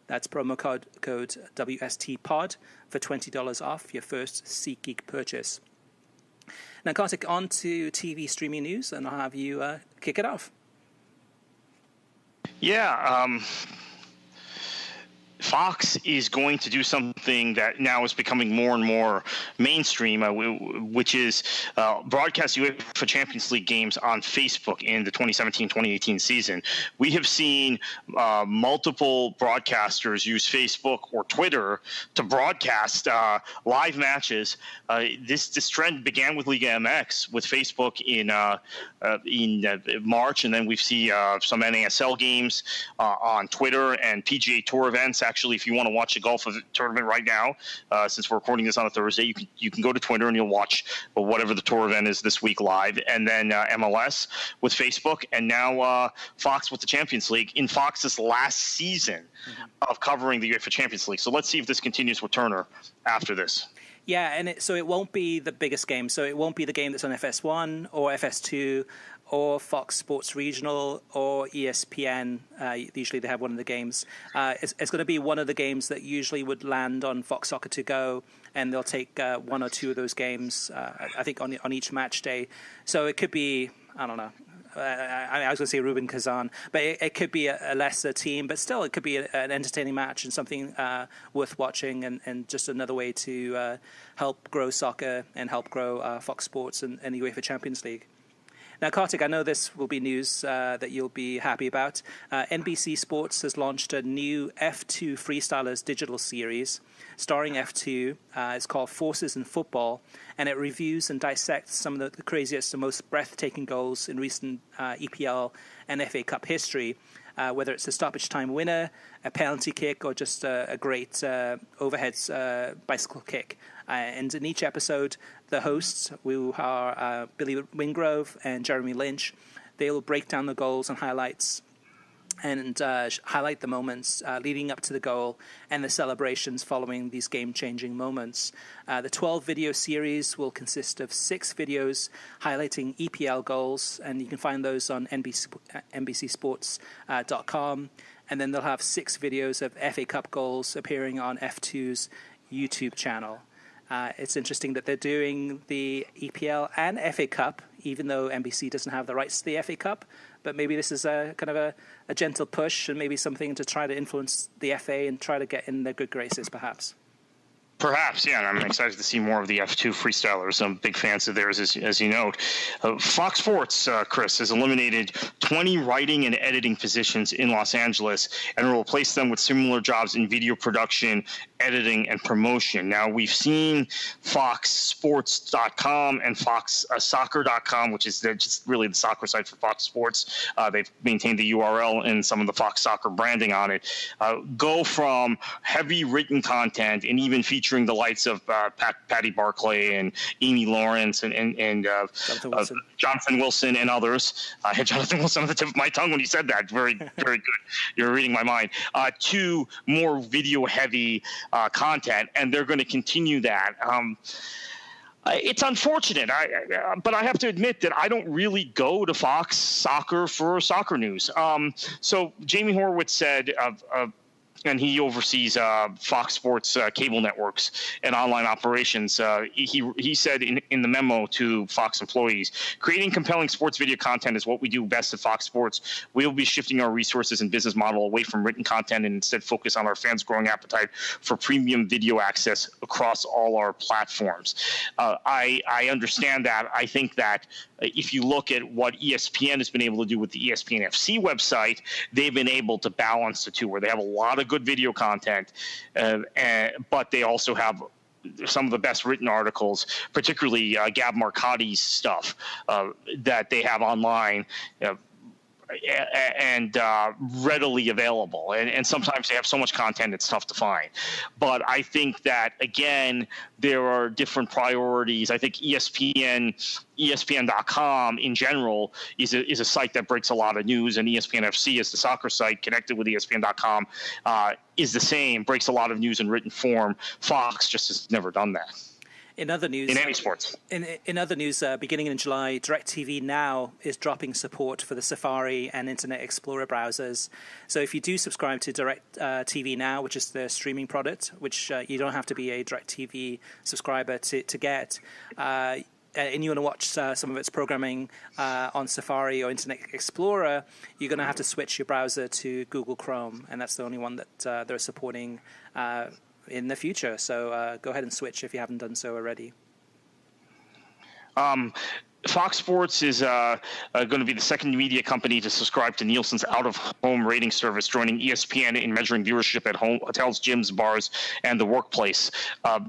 That's promo code WSTPOD for $20 off your first SeatGeek purchase. Now, Kartik, on to TV streaming news, and I'll have you kick it off.
Yeah, Fox is going to do something that now is becoming more and more mainstream, which is broadcast UEFA Champions League games on Facebook in the 2017-2018 season. We have seen multiple broadcasters use Facebook or Twitter to broadcast live matches. This trend began with Liga MX with Facebook in March, and then we see some NASL games on Twitter and PGA Tour events. Actually, if you want to watch a golf tournament right now, since we're recording this on a Thursday, you can go to Twitter and you'll watch whatever the tour event is this week live, and then MLS with Facebook, and now Fox with the Champions League in Fox's last season of covering the UEFA Champions League. So let's see if this continues with Turner after this.
Yeah, and so it won't be the biggest game. So it won't be the game that's on FS1 or FS2 or Fox Sports Regional or ESPN. Usually they have one of the games. It's going to be one of the games that usually would land on Fox Soccer To Go, and they'll take one or two of those games, I think, on each match day. So it could be, I don't know. I was going to say Rubin Kazan, but it could be a lesser team, but still it could be an entertaining match and something worth watching, and just another way to help grow soccer and help grow Fox Sports and the UEFA Champions League. Now, Kartik, I know this will be news that you'll be happy about. NBC Sports has launched a new F2 Freestylers digital series starring F2. It's called Forces in Football, and it reviews and dissects some of the craziest and most breathtaking goals in recent EPL and FA Cup history, whether it's a stoppage time winner, a penalty kick, or just a great overhead bicycle kick. And in each episode, the hosts, who are Billy Wingrove and Jeremy Lynch, they will break down the goals and highlights and highlight the moments leading up to the goal and the celebrations following these game-changing moments. The 12-video series will consist of 6 videos highlighting EPL goals, and you can find those on NBCSports.com. And then they'll have 6 videos of FA Cup goals appearing on F2's YouTube channel. It's interesting that they're doing the EPL and FA Cup, even though NBC doesn't have the rights to the FA Cup. But maybe this is a kind of a gentle push, and maybe something to try to influence the FA and try to get in their good graces, perhaps.
Perhaps, yeah, and I'm excited to see more of the F2 Freestylers. I'm big fans of theirs, as you know. Fox Sports, Chris, has eliminated 20 writing and editing positions in Los Angeles and will replace them with similar jobs in video production editing, and promotion. Now, we've seen FoxSports.com and FoxSoccer.com, which is just really the soccer site for Fox Sports. They've maintained the URL and some of the Fox Soccer branding on it. Go from heavy written content and even featuring the likes of Patty Barclay and Amy Lawrence and Jonathan Wilson and others. I had Jonathan Wilson on the tip of my tongue when you said that. Very, very good. You're reading my mind. To more video-heavy content, and they're going to continue that. It's unfortunate, but I have to admit that I don't really go to Fox Soccer for soccer news. So Jamie Horowitz said and he oversees Fox Sports cable networks and online operations. He said in the memo to Fox employees, creating compelling sports video content is what we do best at Fox Sports. We will be shifting our resources and business model away from written content and instead focus on our fans' growing appetite for premium video access across all our platforms. I understand that. I think that if you look at what ESPN has been able to do with the ESPN FC website, they've been able to balance the two, where they have a lot of good video content, but they also have some of the best written articles, particularly Gab Marcotti's stuff that they have online. And readily available. And sometimes they have so much content it's tough to find. But I think that, again, there are different priorities. I think ESPN.com in general is a site that breaks a lot of news, and ESPN FC is the soccer site connected with ESPN.com is the same, breaks a lot of news in written form. Fox just has never done that.
In other news,
in any sports.
In other news, beginning in July, DirecTV now is dropping support for the Safari and Internet Explorer browsers. So if you do subscribe to DirecTV Now, which is the streaming product, which you don't have to be a DirecTV subscriber to get, and you want to watch some of its programming on Safari or Internet Explorer, you're going to have to switch your browser to Google Chrome, and that's the only one that they're supporting in the future. So go ahead and switch if you haven't done so already.
Fox Sports is going to be the second media company to subscribe to Nielsen's out-of-home rating service, joining ESPN in measuring viewership at hotels, gyms, bars, and the workplace.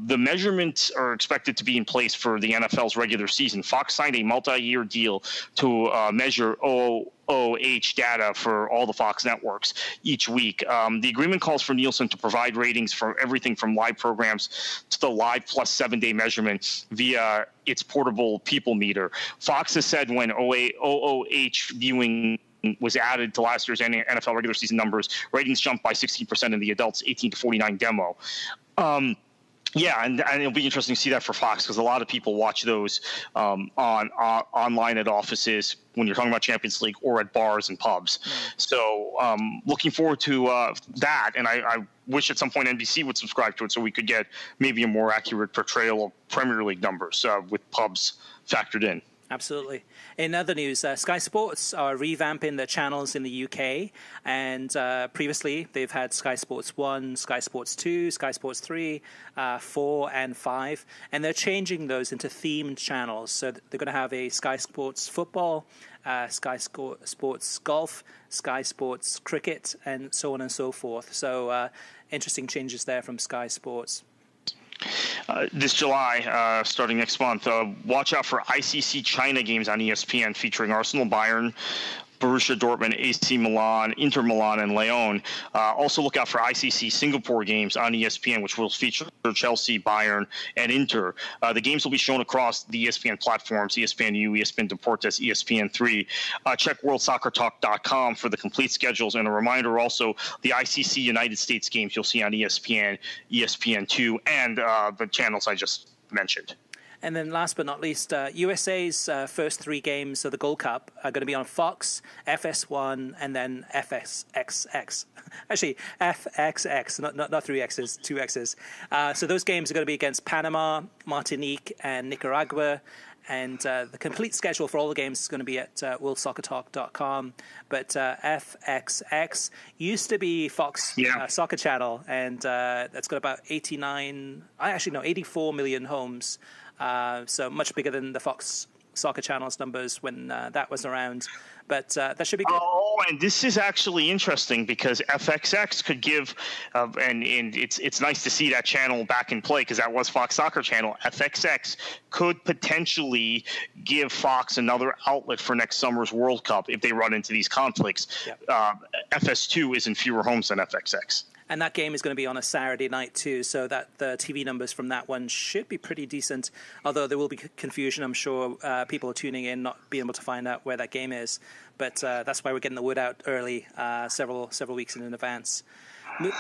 The measurements are expected to be in place for the NFL's regular season. Fox signed a multi-year deal to measure OOH data for all the Fox networks each week. The agreement calls for Nielsen to provide ratings for everything from live programs to the live plus 7-day measurement via its portable people meter. Fox has said when OOH viewing was added to last year's NFL regular season numbers, ratings jumped by 16% in the adults 18 to 49 demo. Yeah, and it'll be interesting to see that for Fox, because a lot of people watch those online at offices when you're talking about Champions League, or at bars and pubs. So looking forward to that, and I wish at some point NBC would subscribe to it so we could get maybe a more accurate portrayal of Premier League numbers with pubs factored in.
Absolutely. In other news, Sky Sports are revamping their channels in the UK, and previously they've had Sky Sports 1, Sky Sports 2, Sky Sports 3, 4, and 5, and they're changing those into themed channels. So they're going to have a Sky Sports Football, Sky Sports Golf, Sky Sports Cricket, and so on and so forth. So interesting changes there from Sky Sports.
This July, starting next month, watch out for ICC China games on ESPN featuring Arsenal, Bayern, Borussia Dortmund, AC Milan, Inter Milan, and Lyon. Also look out for ICC Singapore games on ESPN, which will feature Chelsea, Bayern, and Inter. The games will be shown across the ESPN platforms, ESPNU, ESPN Deportes, ESPN3. Check WorldSoccerTalk.com for the complete schedules. And a reminder also, the ICC United States games you'll see on ESPN, ESPN2, and the channels I just mentioned.
And then last but not least, USA's first 3 games of the Gold Cup are going to be on Fox, FS1, and then FXX. Actually, FXX, not 3 X's, 2 X's. So those games are going to be against Panama, Martinique, and Nicaragua. And the complete schedule for all the games is going to be at worldsoccertalk.com. But FXX used to be Fox Soccer Channel, and that's got about 84 million homes. So much bigger than the Fox Soccer Channel's numbers when that was around. But that should be good.
and this is actually interesting because FXX could give, and it's nice to see that channel back in play because that was Fox Soccer Channel. FXX could potentially give Fox another outlet for next summer's World Cup if they run into these conflicts. Yep. FS2 is in fewer homes than FXX.
And that game is going to be on a Saturday night too, so that the TV numbers from that one should be pretty decent. Although there will be confusion, I'm sure. People are tuning in, not being able to find out where that game is. But that's why we're getting the word out early, several weeks in advance.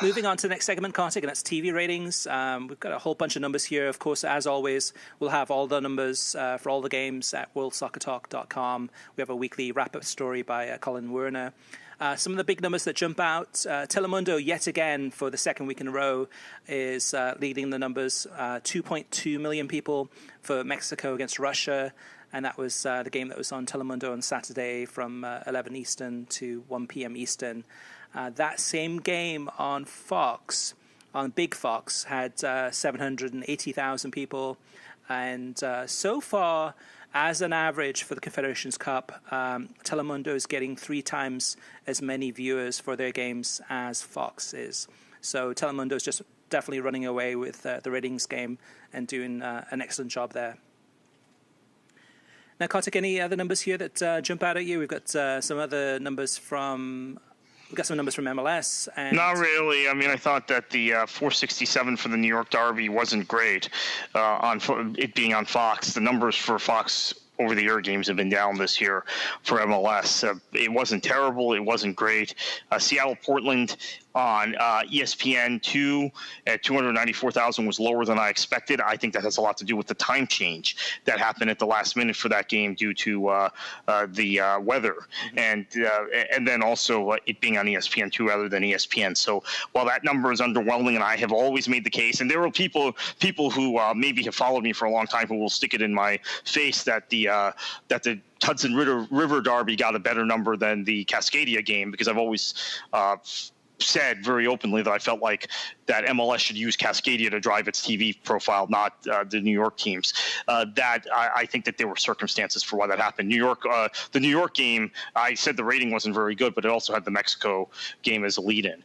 Moving on to the next segment, Kartik, and that's TV ratings. We've got a whole bunch of numbers here. Of course, as always, we'll have all the numbers for all the games at worldsoccertalk.com. We have a weekly wrap-up story by Colin Werner. Some of the big numbers that jump out, Telemundo, yet again, for the second week in a row, is leading the numbers. 2.2 million people for Mexico against Russia, and that was the game that was on Telemundo on Saturday from 11 Eastern to 1 p.m. Eastern. That same game on Fox, on Big Fox, had 780,000 people, and so far, as an average for the Confederations Cup, Telemundo is getting 3 times as many viewers for their games as Fox is. So Telemundo is just definitely running away with the ratings game and doing an excellent job there. Now, Kartik, any other numbers here that jump out at you? We've got some other numbers from... We've got some numbers from MLS. And
not really. I mean, I thought that the 467 for the New York Derby wasn't great on it being on Fox. The numbers for Fox over-the-air games have been down this year for MLS. It wasn't terrible. It wasn't great. Seattle-Portland on ESPN2 at 294,000 was lower than I expected. I think that has a lot to do with the time change that happened at the last minute for that game due to the weather, and then also it being on ESPN2 rather than ESPN. So while that number is underwhelming, and I have always made the case, and there are people who maybe have followed me for a long time who will stick it in my face that the Hudson River Derby got a better number than the Cascadia game, because I've always said very openly that I felt like that MLS should use Cascadia to drive its TV profile, not the New York teams. That I think that there were circumstances for why that happened. The New York game, I said the rating wasn't very good, but it also had the Mexico game as a lead-in.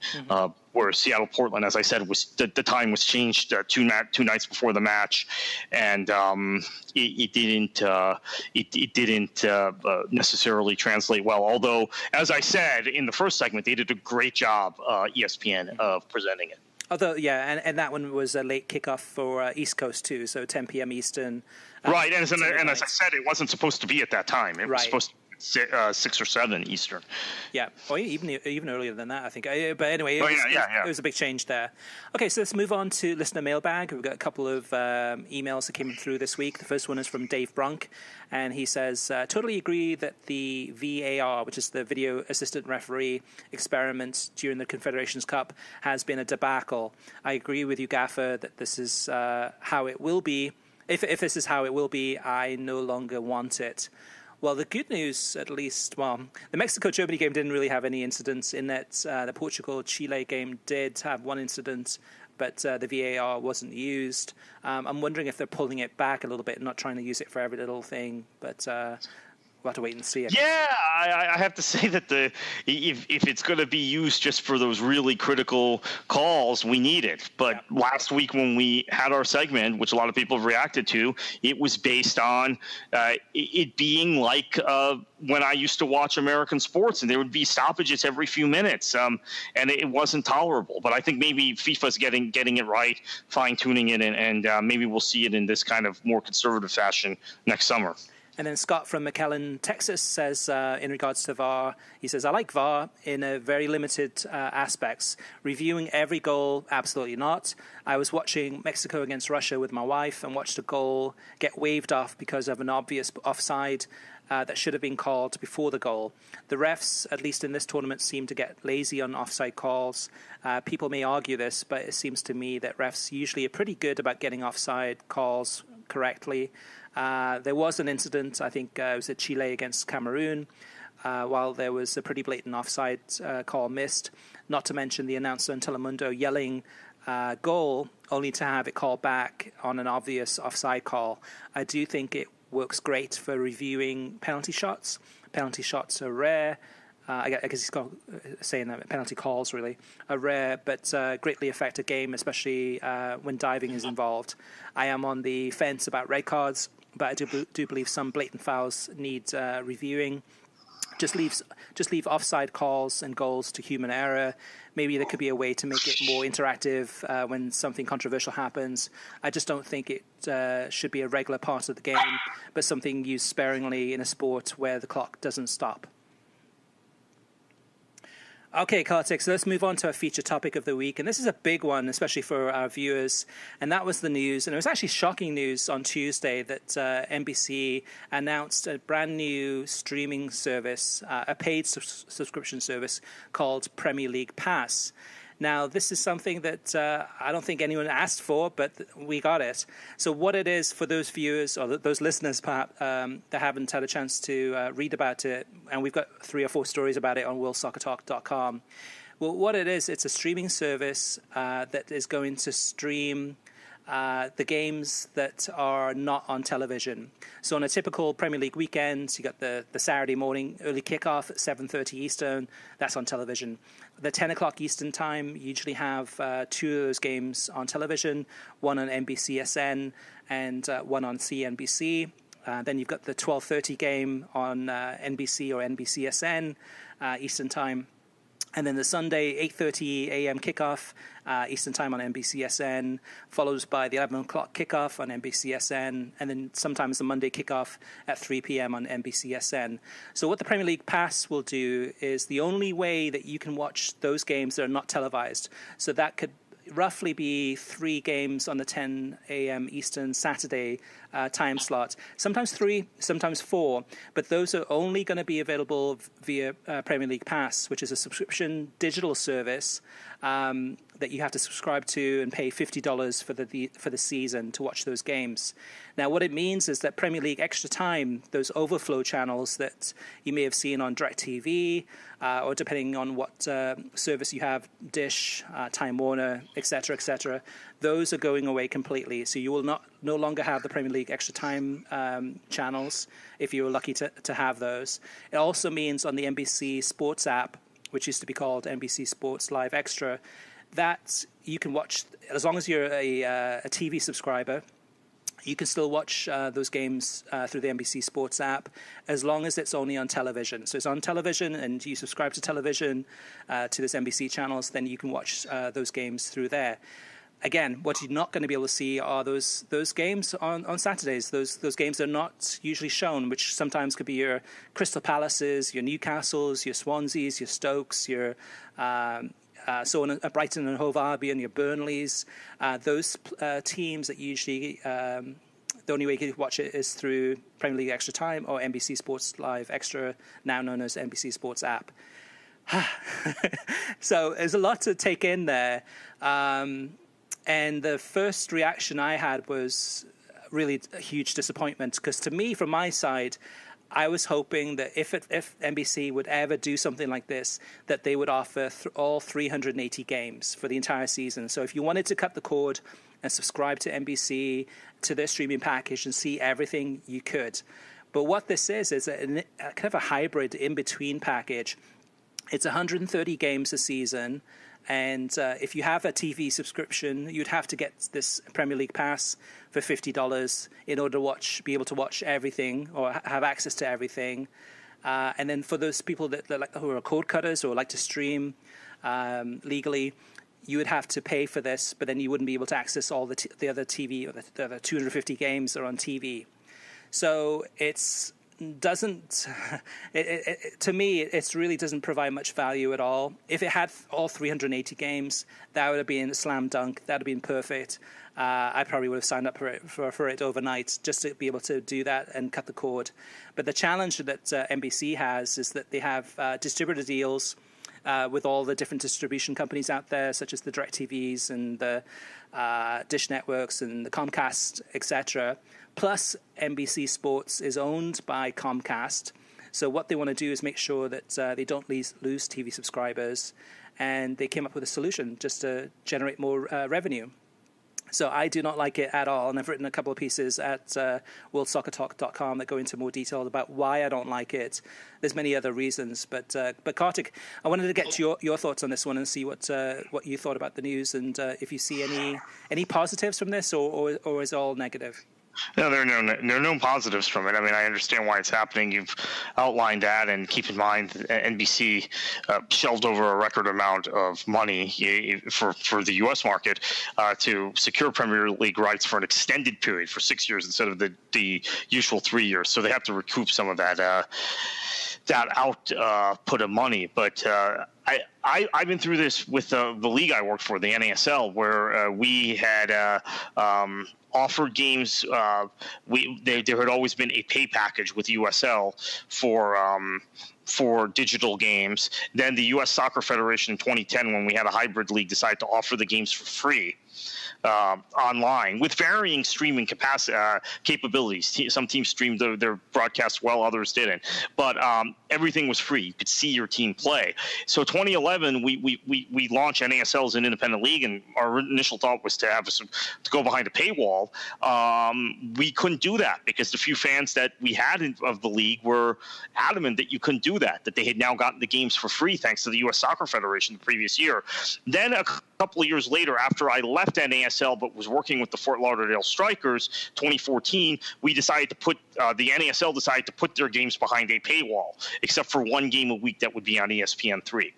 Where Seattle-Portland, as I said, was the time was changed two nights before the match, and it didn't necessarily translate well. Although, as I said in the first segment, they did a great job, ESPN, of presenting it.
Although, yeah, and that one was a late kickoff for East Coast too, so 10 p.m. Eastern.
Right, and as I said, it wasn't supposed to be at that time. It was supposed to be 6 or 7 Eastern. Yeah,
or even earlier than that, I think. But anyway, it was a big change there. Okay, so let's move on to listener mailbag. We've got a couple of emails that came through this week. The first one is from Dave Brunk, and he says, totally agree that the VAR, which is the Video Assistant Referee experiment during the Confederations Cup, has been a debacle. I agree with you, Gaffer, that this is how it will be. If this is how it will be, I no longer want it. Well, the good news, at least, the Mexico-Germany game didn't really have any incidents in that. The Portugal-Chile game did have one incident, but the VAR wasn't used. I'm wondering if they're pulling it back a little bit and not trying to use it for every little thing, but we'll have to wait and see.
Yeah, I have to say that if it's going to be used just for those really critical calls, we need it. But last week when we had our segment, which a lot of people have reacted to, it was based on it being like when I used to watch American sports, and there would be stoppages every few minutes, and it wasn't tolerable. But I think maybe FIFA's getting it right, fine-tuning it, and maybe we'll see it in this kind of more conservative fashion next summer.
And then Scott from McAllen, Texas, says, in regards to VAR, he says, I like VAR in a very limited aspects. Reviewing every goal, absolutely not. I was watching Mexico against Russia with my wife and watched a goal get waved off because of an obvious offside that should have been called before the goal. The refs, at least in this tournament, seem to get lazy on offside calls. People may argue this, but it seems to me that refs usually are pretty good about getting offside calls correctly. There was an incident, I think it was at Chile against Cameroon, while there was a pretty blatant offside call missed, not to mention the announcer in Telemundo yelling goal, only to have it called back on an obvious offside call. I do think it works great for reviewing penalty shots. Penalty shots are rare. I guess he's saying that penalty calls really a rare but greatly affected game, especially when diving is involved. I am on the fence about red cards, but I do believe some blatant fouls need reviewing. Just leave offside calls and goals to human error. Maybe there could be a way to make it more interactive when something controversial happens. I just don't think it should be a regular part of the game, but something used sparingly in a sport where the clock doesn't stop. Okay, Kartik, so let's move on to our feature topic of the week. And this is a big one, especially for our viewers. And that was the news. And it was actually shocking news on Tuesday that NBC announced a brand new streaming service, a paid subscription service called Premier League Pass. Now, this is something that I don't think anyone asked for, but we got it. So what it is for those viewers or those listeners perhaps that haven't had a chance to read about it, and we've got 3 or 4 stories about it on worldsoccertalk.com. Well, what it is, it's a streaming service that is going to stream the games that are not on television. So on a typical Premier League weekend, you got the Saturday morning early kickoff at 7:30 Eastern. That's on television. The 10 o'clock Eastern time, you usually have 2 of those games on television, one on NBCSN and one on CNBC. Then you've got the 12:30 game on NBC or NBCSN Eastern time. And then the Sunday 8:30 a.m. kickoff Eastern time on NBCSN, followed by the 11 o'clock kickoff on NBCSN, and then sometimes the Monday kickoff at 3 p.m. on NBCSN. So what the Premier League Pass will do is the only way that you can watch those games that are not televised. So that could roughly be 3 games on the 10 a.m. Eastern Saturday time slot. Sometimes 3, sometimes 4, but those are only going to be available via Premier League Pass, which is a subscription digital service that you have to subscribe to and pay $50 for the season to watch those games. Now, what it means is that Premier League Extra Time, those overflow channels that you may have seen on DirecTV, or depending on what service you have, Dish, Time Warner, etc., those are going away completely. So you will no longer have the Premier League Extra Time channels if you were lucky to have those. It also means on the NBC Sports app, which used to be called NBC Sports Live Extra, that you can watch, as long as you're a TV subscriber, you can still watch those games through the NBC Sports app, as long as it's only on television. So it's on television and you subscribe to television, to this NBC channels, then you can watch those games through there. Again, what you're not going to be able to see are those games on Saturdays, those games that are not usually shown, which sometimes could be your Crystal Palaces, your Newcastles, your Swanseas, your Stokes, your Brighton and Hove Albion, your Burnleys, those teams that usually the only way you can watch it is through Premier League Extra Time or NBC Sports Live Extra, now known as NBC Sports app. So there's a lot to take in there. And the first reaction I had was really a huge disappointment, because to me, from my side, I was hoping that if NBC would ever do something like this, that they would offer all 380 games for the entire season. So if you wanted to cut the cord and subscribe to NBC, to their streaming package and see everything, you could. But what this is a kind of a hybrid in-between package. It's 130 games a season. And if you have a TV subscription, you'd have to get this Premier League Pass for $50 in order to be able to watch everything or have access to everything. And then for those people who are cord cutters or like to stream legally, you would have to pay for this, but then you wouldn't be able to access all the other TV or the other 250 games that are on TV. So to me, it really doesn't provide much value at all. If it had all 380 games, that would have been a slam dunk. That would have been perfect. I probably would have signed up for it overnight just to be able to do that and cut the cord. But the challenge that NBC has is that they have distributor deals with all the different distribution companies out there, such as the DirecTVs and the Dish Networks and the Comcast, etc. Plus, NBC Sports is owned by Comcast. So what they want to do is make sure that they don't lose TV subscribers. And they came up with a solution just to generate more revenue. So I do not like it at all, and I've written a couple of pieces at worldsoccertalk.com that go into more detail about why I don't like it. There's many other reasons, but Kartik, I wanted to get to your thoughts on this one and see what you thought about the news, and if you see any positives from this, or is it all negative?
No, there are no positives from it. I mean, I understand why it's happening. You've outlined that, and keep in mind, NBC shelved over a record amount of money for the U.S. market to secure Premier League rights for an extended period for 6 years instead of the usual 3 years. So they have to recoup some of that output of money. But I've been through this with the league I worked for, the NASL, where we had offered games. There had always been a pay package with USL for digital games. Then the U.S. Soccer Federation in 2010, when we had a hybrid league, decided to offer the games for free online with varying streaming capabilities. Some teams streamed their broadcasts well, others didn't. But everything was free. You could see your team play. So 2011, we launched NASL as an independent league, and our initial thought was to go behind a paywall. We couldn't do that because the few fans that we had of the league were adamant that you couldn't do that they had now gotten the games for free thanks to the U.S. Soccer Federation the previous year. Then a couple of years later, after I left NASL but was working with the Fort Lauderdale Strikers, 2014, we decided to put the NASL decided to put their games behind a paywall, except for one game a week that would be on ESPN3.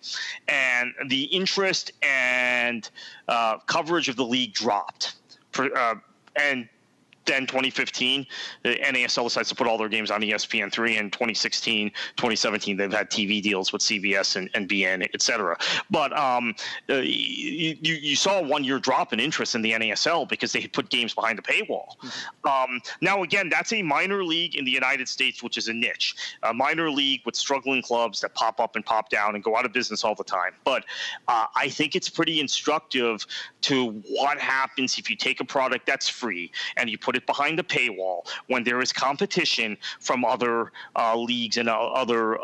And the interest and coverage of the league dropped. And then 2015, the NASL decides to put all their games on ESPN3. In 2016, 2017, they've had TV deals with CBS and BN, et cetera. But you saw a 1 year drop in interest in the NASL because they had put games behind a paywall. Mm-hmm. Now, again, that's a minor league in the United States, which is a niche. A minor league with struggling clubs that pop up and pop down and go out of business all the time. But I think it's pretty instructive to what happens if you take a product that's free and you put it behind a paywall when there is competition from other leagues and other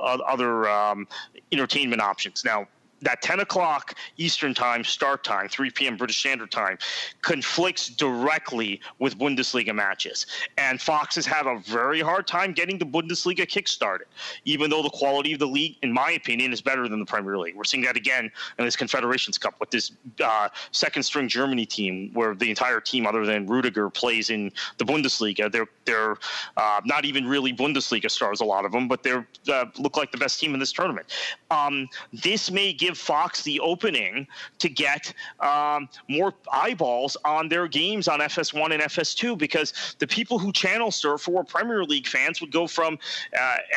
entertainment options. Now, that 10 o'clock Eastern time start time, 3 p.m. British Standard Time, conflicts directly with Bundesliga matches. And Fox has had a very hard time getting the Bundesliga kick-started, even though the quality of the league, in my opinion, is better than the Premier League. We're seeing that again in this Confederations Cup with this second-string Germany team, where the entire team, other than Rudiger, plays in the Bundesliga. They're not even really Bundesliga stars, a lot of them, but they look like the best team in this tournament. This may give Fox the opening to get more eyeballs on their games on FS1 and FS2, because the people who channel surf who are Premier League fans would go from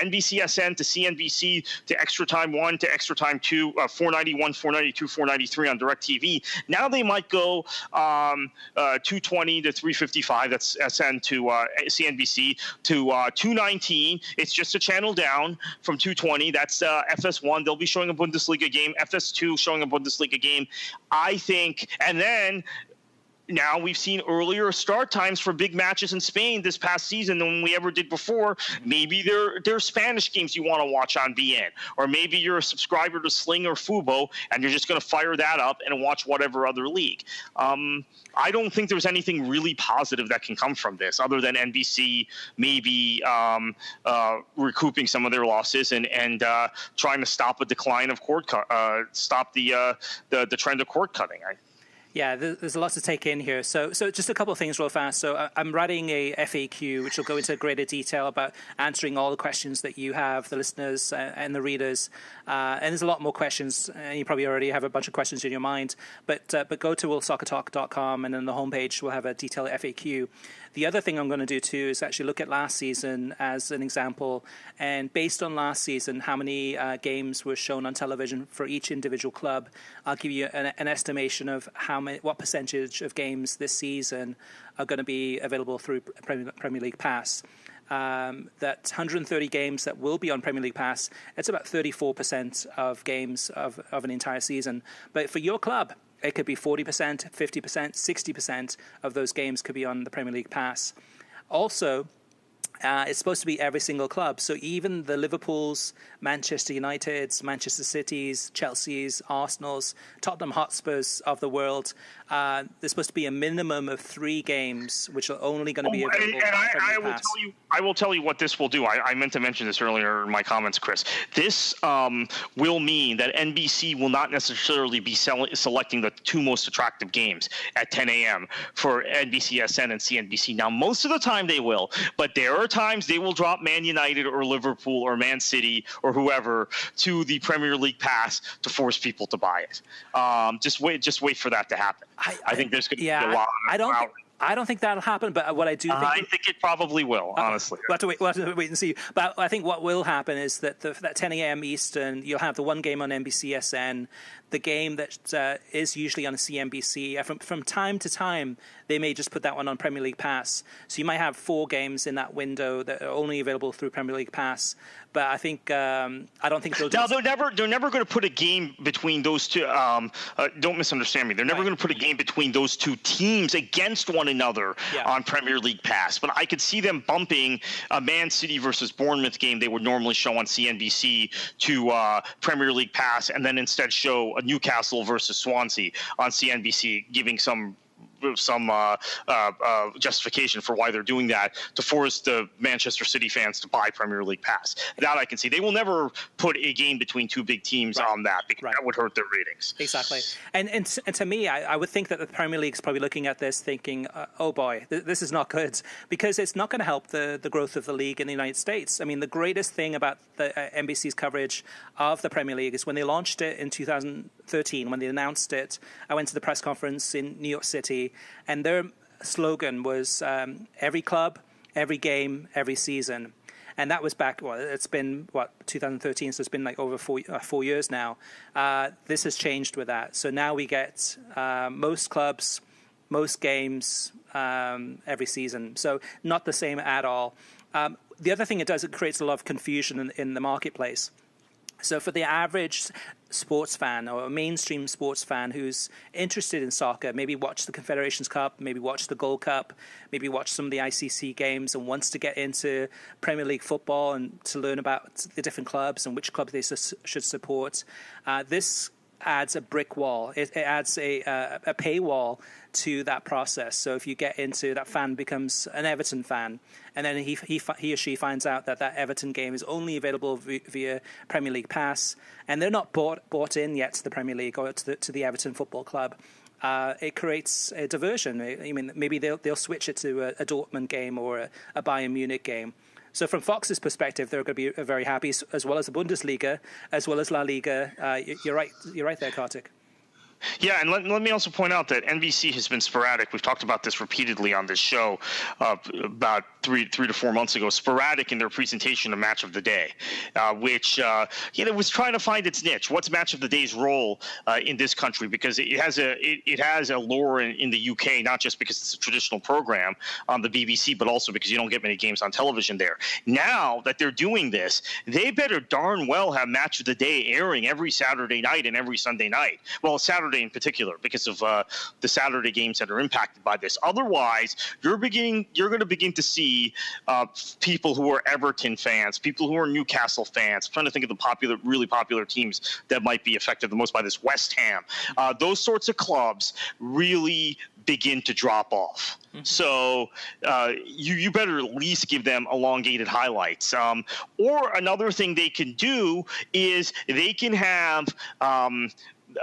NBCSN to CNBC to Extra Time 1 to Extra Time 2, 491, 492, 493 on DirecTV. Now they might go 220 to 355, that's SN to CNBC, to 219. It's just a channel down from 220. That's FS1. They'll be showing a Bundesliga game. FS2 showing a Bundesliga game, I think. And then now we've seen earlier start times for big matches in Spain this past season than we ever did before. Maybe there are Spanish games you want to watch on BN, or maybe you're a subscriber to Sling or Fubo and you're just going to fire that up and watch whatever other league. I don't think there's anything really positive that can come from this, other than NBC maybe recouping some of their losses and trying to stop a decline of stop the trend of cord cutting.
Yeah, there's a lot to take in here. So just a couple of things real fast. So I'm writing a FAQ, which will go into greater detail about answering all the questions that you have, the listeners and the readers. And there's a lot more questions, and you probably already have a bunch of questions in your mind. But go to worldsoccertalk.com, and on the homepage we'll have a detailed FAQ. The other thing I'm going to do, too, is actually look at last season as an example. And based on last season, how many games were shown on television for each individual club, I'll give you an estimation of what percentage of games this season are going to be available through Premier League Pass. That 130 games that will be on Premier League Pass, it's about 34% of games of an entire season. But for your club, it could be 40%, 50%, 60% of those games could be on the Premier League Pass. Also, It's supposed to be every single club. So even the Liverpools, Manchester Uniteds, Manchester Cities, Chelseas, Arsenals, Tottenham Hotspurs of the world, there's supposed to be a minimum of 3 games, which are only going to be available.
And I will tell you what this will do. I meant to mention this earlier in my comments, Chris. This will mean that NBC will not necessarily be selecting the 2 most attractive games at 10 a.m. for NBCSN and CNBC. Now, most of the time they will, but there are times they will drop Man United or Liverpool or Man City or whoever to the Premier League pass to force people to buy it. Just wait for that to happen. I think there's going to be a lot of
I don't think that'll happen, but what I do think...
I think it probably will, honestly.
We'll have to wait and see. But I think what will happen is that that 10 a.m. Eastern, you'll have the one game on NBCSN, the game that is usually on CNBC. From time to time, they may just put that one on Premier League Pass. So you might have 4 games in that window that are only available through Premier League Pass. But I think I don't think they'll.
Now they're never going to put a game between those two. Don't misunderstand me. They're never going to put a game between those 2 teams against one another on Premier League Pass. But I could see them bumping a Man City versus Bournemouth game they would normally show on CNBC to Premier League Pass, and then instead show a Newcastle versus Swansea on CNBC, giving some justification for why they're doing that to force the Manchester City fans to buy Premier League Pass. That I can see. They will never put a game between 2 big teams on that, because that would hurt their ratings.
Exactly. And to me, I would think that the Premier League's probably looking at this thinking, oh boy, this is not good, because it's not going to help the growth of the league in the United States. I mean, the greatest thing about the NBC's coverage of the Premier League is when they launched it in 2013, when they announced it. I went to the press conference in New York City, and their slogan was every club, every game, every season. And that was back, it's been, 2013, so it's been like over 4 years now. This has changed with that. So now we get most clubs, most games every season. So not the same at all. The other thing it does, it creates a lot of confusion in the marketplace. So for the average sports fan or a mainstream sports fan who's interested in soccer, maybe watch the Confederations Cup, maybe watch the Gold Cup, maybe watch some of the ICC games, and wants to get into Premier League football and to learn about the different clubs and which clubs they should support, this adds a brick wall. It adds a paywall to that process. So if you get into, that fan becomes an Everton fan, and then he or she finds out that Everton game is only available via Premier League Pass, and they're not bought in yet to the Premier League or to the Everton Football Club. It creates a diversion. I mean, maybe they'll switch it to a Dortmund game or a Bayern Munich game. So from Fox's perspective, they're going to be very happy, as well as the Bundesliga, as well as La Liga. You're right there, Kartik.
Yeah, and let me also point out that NBC has been sporadic. We've talked about this repeatedly on this show about three to 4 months ago. Sporadic in their presentation of Match of the Day, which was trying to find its niche. What's Match of the Day's role in this country? Because it has a lore in the UK, not just because it's a traditional program on the BBC, but also because you don't get many games on television there. Now that they're doing this, they better darn well have Match of the Day airing every Saturday night and every Sunday night. Well, Saturday in particular, because of the Saturday games that are impacted by this. Otherwise, you're going to begin to see people who are Everton fans, people who are Newcastle fans. I'm trying to think of the really popular teams that might be affected the most by this. West Ham, those sorts of clubs really begin to drop off. Mm-hmm. So you better at least give them elongated highlights. Or another thing they can do is they can have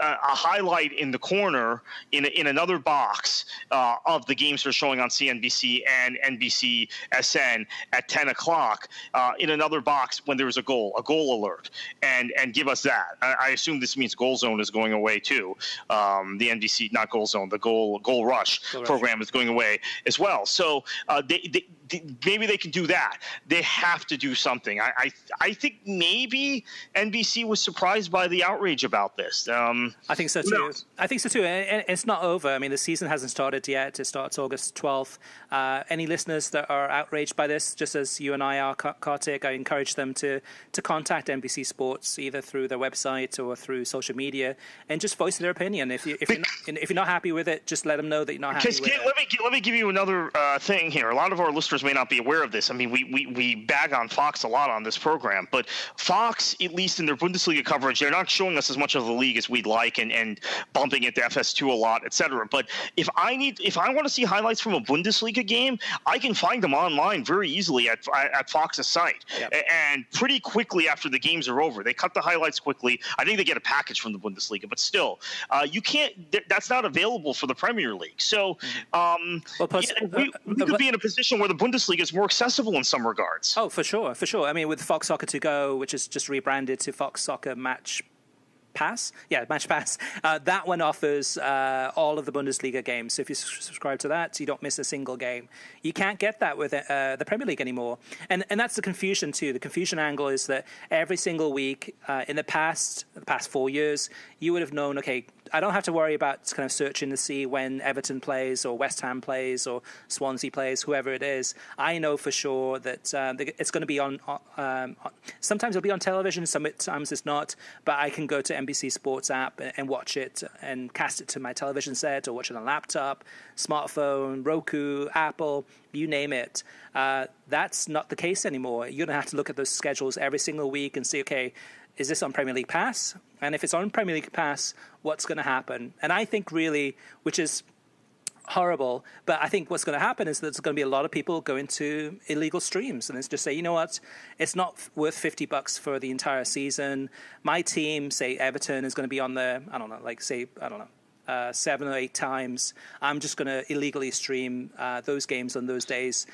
a highlight in the corner in another box of the games they're showing on CNBC and NBCSN at 10 o'clock in another box when there's a goal alert, and give us that. I assume this means Goal Zone is going away too. The NBC, not Goal Zone, the Goal Rush program is going away as well. So maybe they can do that. They have to do something. I think maybe NBC was surprised by the outrage about this.
I think so too. And it's not over. I mean, the season hasn't started yet. It starts August 12th. Any listeners that are outraged by this, just as you and I are, Kartik, I encourage them to contact NBC Sports either through their website or through social media and just voice their opinion. If you're not happy with it, just let them know that you're not happy with it.
Let me give you another thing here. A lot of our listeners listeners may not be aware of this. I mean, we bag on Fox a lot on this program, but Fox, at least in their Bundesliga coverage, they're not showing us as much of the league as we'd like and bumping it to FS2 a lot, etc. But if I want to see highlights from a Bundesliga game, I can find them online very easily at Fox's site. Yep. And pretty quickly after the games are over, they cut the highlights quickly. I think they get a package from the Bundesliga, but still, you can't. That's not available for the Premier League. So we could be in a position where the Bundesliga is more accessible in some regards.
Oh, for sure. I mean, with Fox Soccer To Go, which is just rebranded to Fox Soccer Match Pass. Yeah, Match Pass. That one offers all of the Bundesliga games. So if you subscribe to that, you don't miss a single game. You can't get that with the Premier League anymore. And that's the confusion too. The confusion angle is that every single week in the past 4 years, you would have known, okay, I don't have to worry about kind of searching to see when Everton plays or West Ham plays or Swansea plays, whoever it is. I know for sure that it's going to be on sometimes it'll be on television, sometimes it's not, but I can go to NBC Sports app and watch it and cast it to my television set or watch it on laptop, smartphone, Roku, Apple, you name it. That's not the case anymore. You're going to have to look at those schedules every single week and see, okay, is this on Premier League Pass? And if it's on Premier League Pass, what's going to happen? And I think really, which is horrible, but I think what's going to happen is that there's going to be a lot of people going to illegal streams and it's just say, you know what, it's not worth $50 for the entire season. My team, say Everton, is going to be on there, 7 or 8 times. I'm just going to illegally stream those games on those days,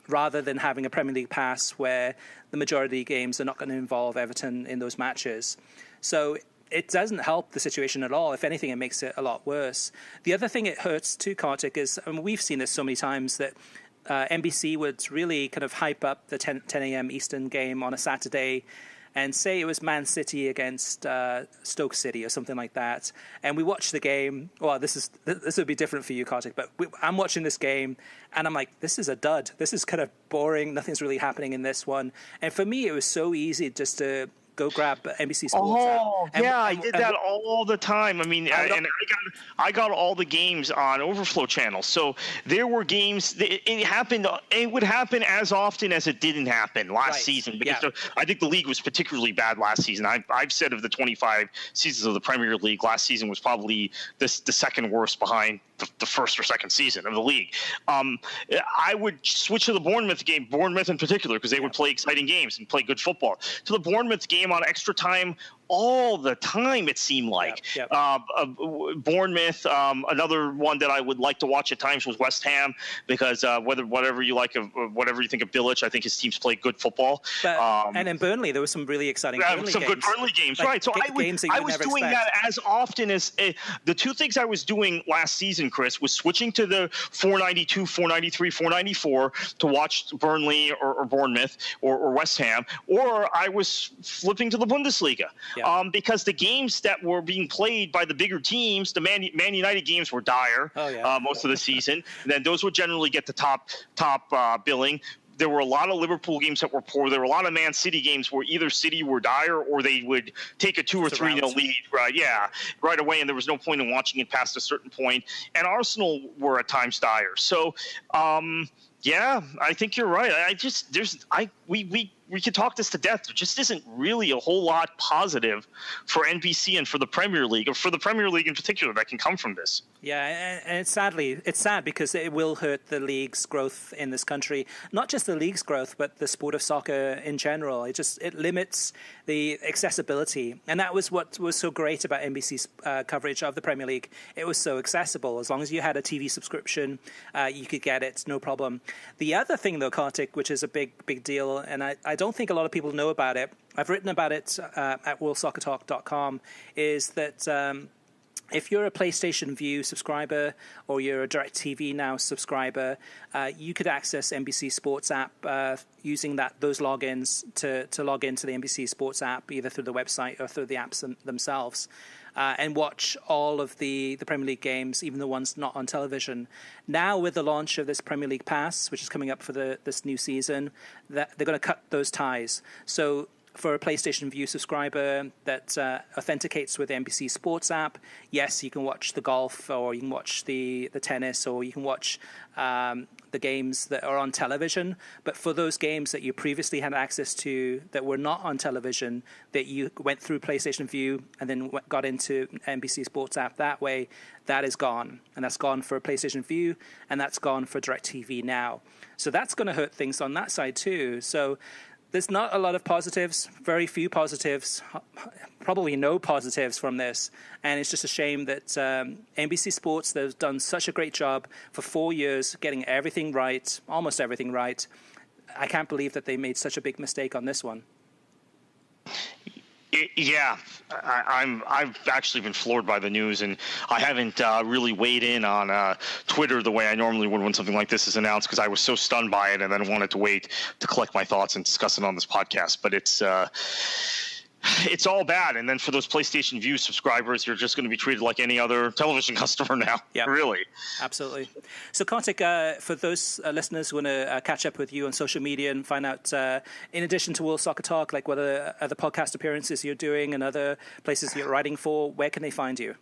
rather than having a Premier League Pass where the majority of games are not going to involve Everton in those matches. So it doesn't help the situation at all. If anything, it makes it a lot worse. The other thing it hurts too, Kartik, is, I mean, we've seen this so many times that NBC would really kind of hype up the 10 a.m. Eastern game on a Saturday and say it was Man City against Stoke City or something like that. And we watch the game. Well, this would be different for you, Kartik, but I'm watching this game and I'm like, this is a dud. This is kind of boring. Nothing's really happening in this one. And for me, it was so easy just to go grab NBC Sports app.
I did that all the time. I mean, I got all the games on Overflow channel. So there were games. It happened. It would happen as often as it didn't happen last season. Because I think the league was particularly bad last season. I've said of the 25 seasons of the Premier League, last season was probably the second worst behind the first or second season of the league. I would switch to the Bournemouth game, Bournemouth in particular, because they would play exciting games and play good football. To the Bournemouth game on extra time all the time, it seemed like. Bournemouth, another one that I would like to watch at times was West Ham, because whatever you think of Bilic, I think his teams play good football.
And in Burnley, there was some really exciting
good Burnley games, right? So I was doing that as often as the two things I was doing last season, Chris, was switching to the 492, 493, 494 to watch Burnley or Bournemouth or West Ham, or I was flipping to the Bundesliga. Because the games that were being played by the bigger teams, the Man United games were dire most of the season. And then those would generally get the top billing. There were a lot of Liverpool games that were poor. There were a lot of Man City games where either City were dire or they would take a 2 or 3-0 lead, right away, and there was no point in watching it past a certain point. And Arsenal were at times dire. So, I think you're right. We could talk this to death. There just isn't really a whole lot positive for NBC and for the Premier League, or for the Premier League in particular, that can come from this. Yeah,
and it's sad because it will hurt the league's growth in this country. Not just the league's growth, but the sport of soccer in general. It limits the accessibility. And that was what was so great about NBC's coverage of the Premier League. It was so accessible. As long as you had a TV subscription, you could get it, no problem. The other thing, though, Kartik, which is a big deal, and I don't think a lot of people know about it, I've written about it at worldsoccertalk.com, is that if you're a PlayStation View subscriber or you're a DirecTV Now subscriber, you could access NBC Sports app using those logins to log into the NBC Sports app, either through the website or through the apps themselves, and watch all of the Premier League games, even the ones not on television. Now, with the launch of this Premier League Pass, which is coming up for this new season, that they're going to cut those ties. So for a PlayStation View subscriber that authenticates with the NBC Sports app, yes, you can watch the golf, or you can watch the tennis, or you can watch the games that are on television. But for those games that you previously had access to that were not on television, that you went through PlayStation View and then got into NBC Sports app that way, that is gone. And that's gone for PlayStation View, and that's gone for DirecTV now. So that's going to hurt things on that side too. So there's not a lot of positives, very few positives, probably no positives from this. And it's just a shame that NBC Sports, they've done such a great job for 4 years getting everything right, almost everything right. I can't believe that they made such a big mistake on this one.
Yeah, I've actually been floored by the news, and I haven't really weighed in on Twitter the way I normally would when something like this is announced, because I was so stunned by it and then wanted to wait to collect my thoughts and discuss it on this podcast. But it's all bad. And then for those PlayStation View subscribers, you're just going to be treated like any other television customer now. Yeah, really.
Absolutely. So, Kartik, for those listeners who want to catch up with you on social media and find out, in addition to World Soccer Talk, like what other podcast appearances you're doing and other places you're writing for, where can they find you?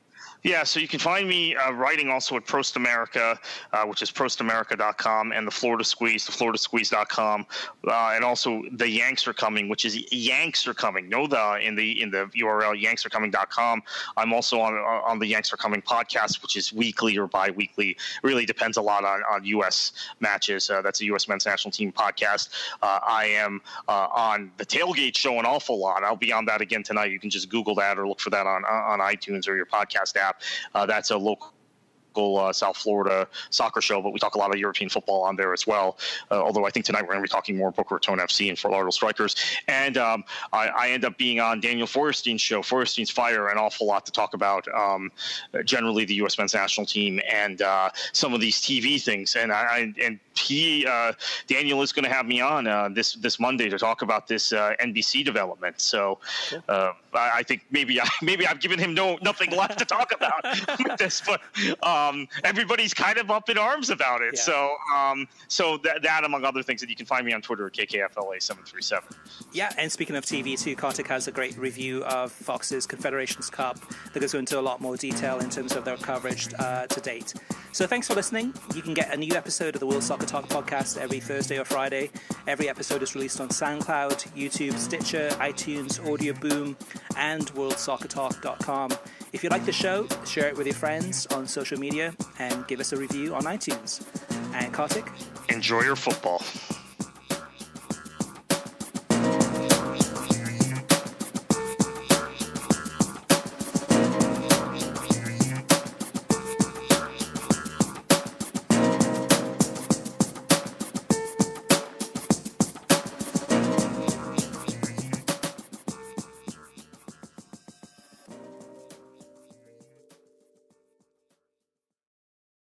Yeah, so you can find me writing also at Prost America, which is prostamerica.com, and the Florida Squeeze, thefloridasqueeze.com, and also the Yanks Are Coming, which is Yanks Are Coming. No the in the URL, yanksarecoming.com. I'm also on the Yanks Are Coming podcast, which is weekly or bi-weekly. Really depends a lot on U.S. matches. That's a U.S. men's national team podcast. I am on the Tailgate Show an awful lot. I'll be on that again tonight. You can just Google that or look for that on iTunes or your podcast app. That's a local South Florida soccer show, but we talk a lot of European football on there as well. Although I think tonight we're going to be talking more Boca Raton FC and Fort Lauderdale Strikers. And I end up being on Daniel Feuerstein's show, Feuerstein's Fire, an awful lot to talk about generally the U.S. men's national team and some of these TV things. And Daniel is going to have me on this Monday to talk about this NBC development. So I think maybe I've given him nothing left to talk about with this, but everybody's kind of up in arms about it. Yeah. So that among other things, that you can find me on Twitter at KKFLA737.
Yeah, and speaking of TV too, Kartik has a great review of Fox's Confederations Cup that goes into a lot more detail in terms of their coverage to date. So thanks for listening. You can get a new episode of the World Soccer Talk podcast every Thursday or Friday. Every episode is released on SoundCloud, YouTube, Stitcher, iTunes, Audio Boom, and worldsoccertalk.com. If you like the show, share it with your friends on social media and give us a review on iTunes. And Kartik?
Enjoy your football.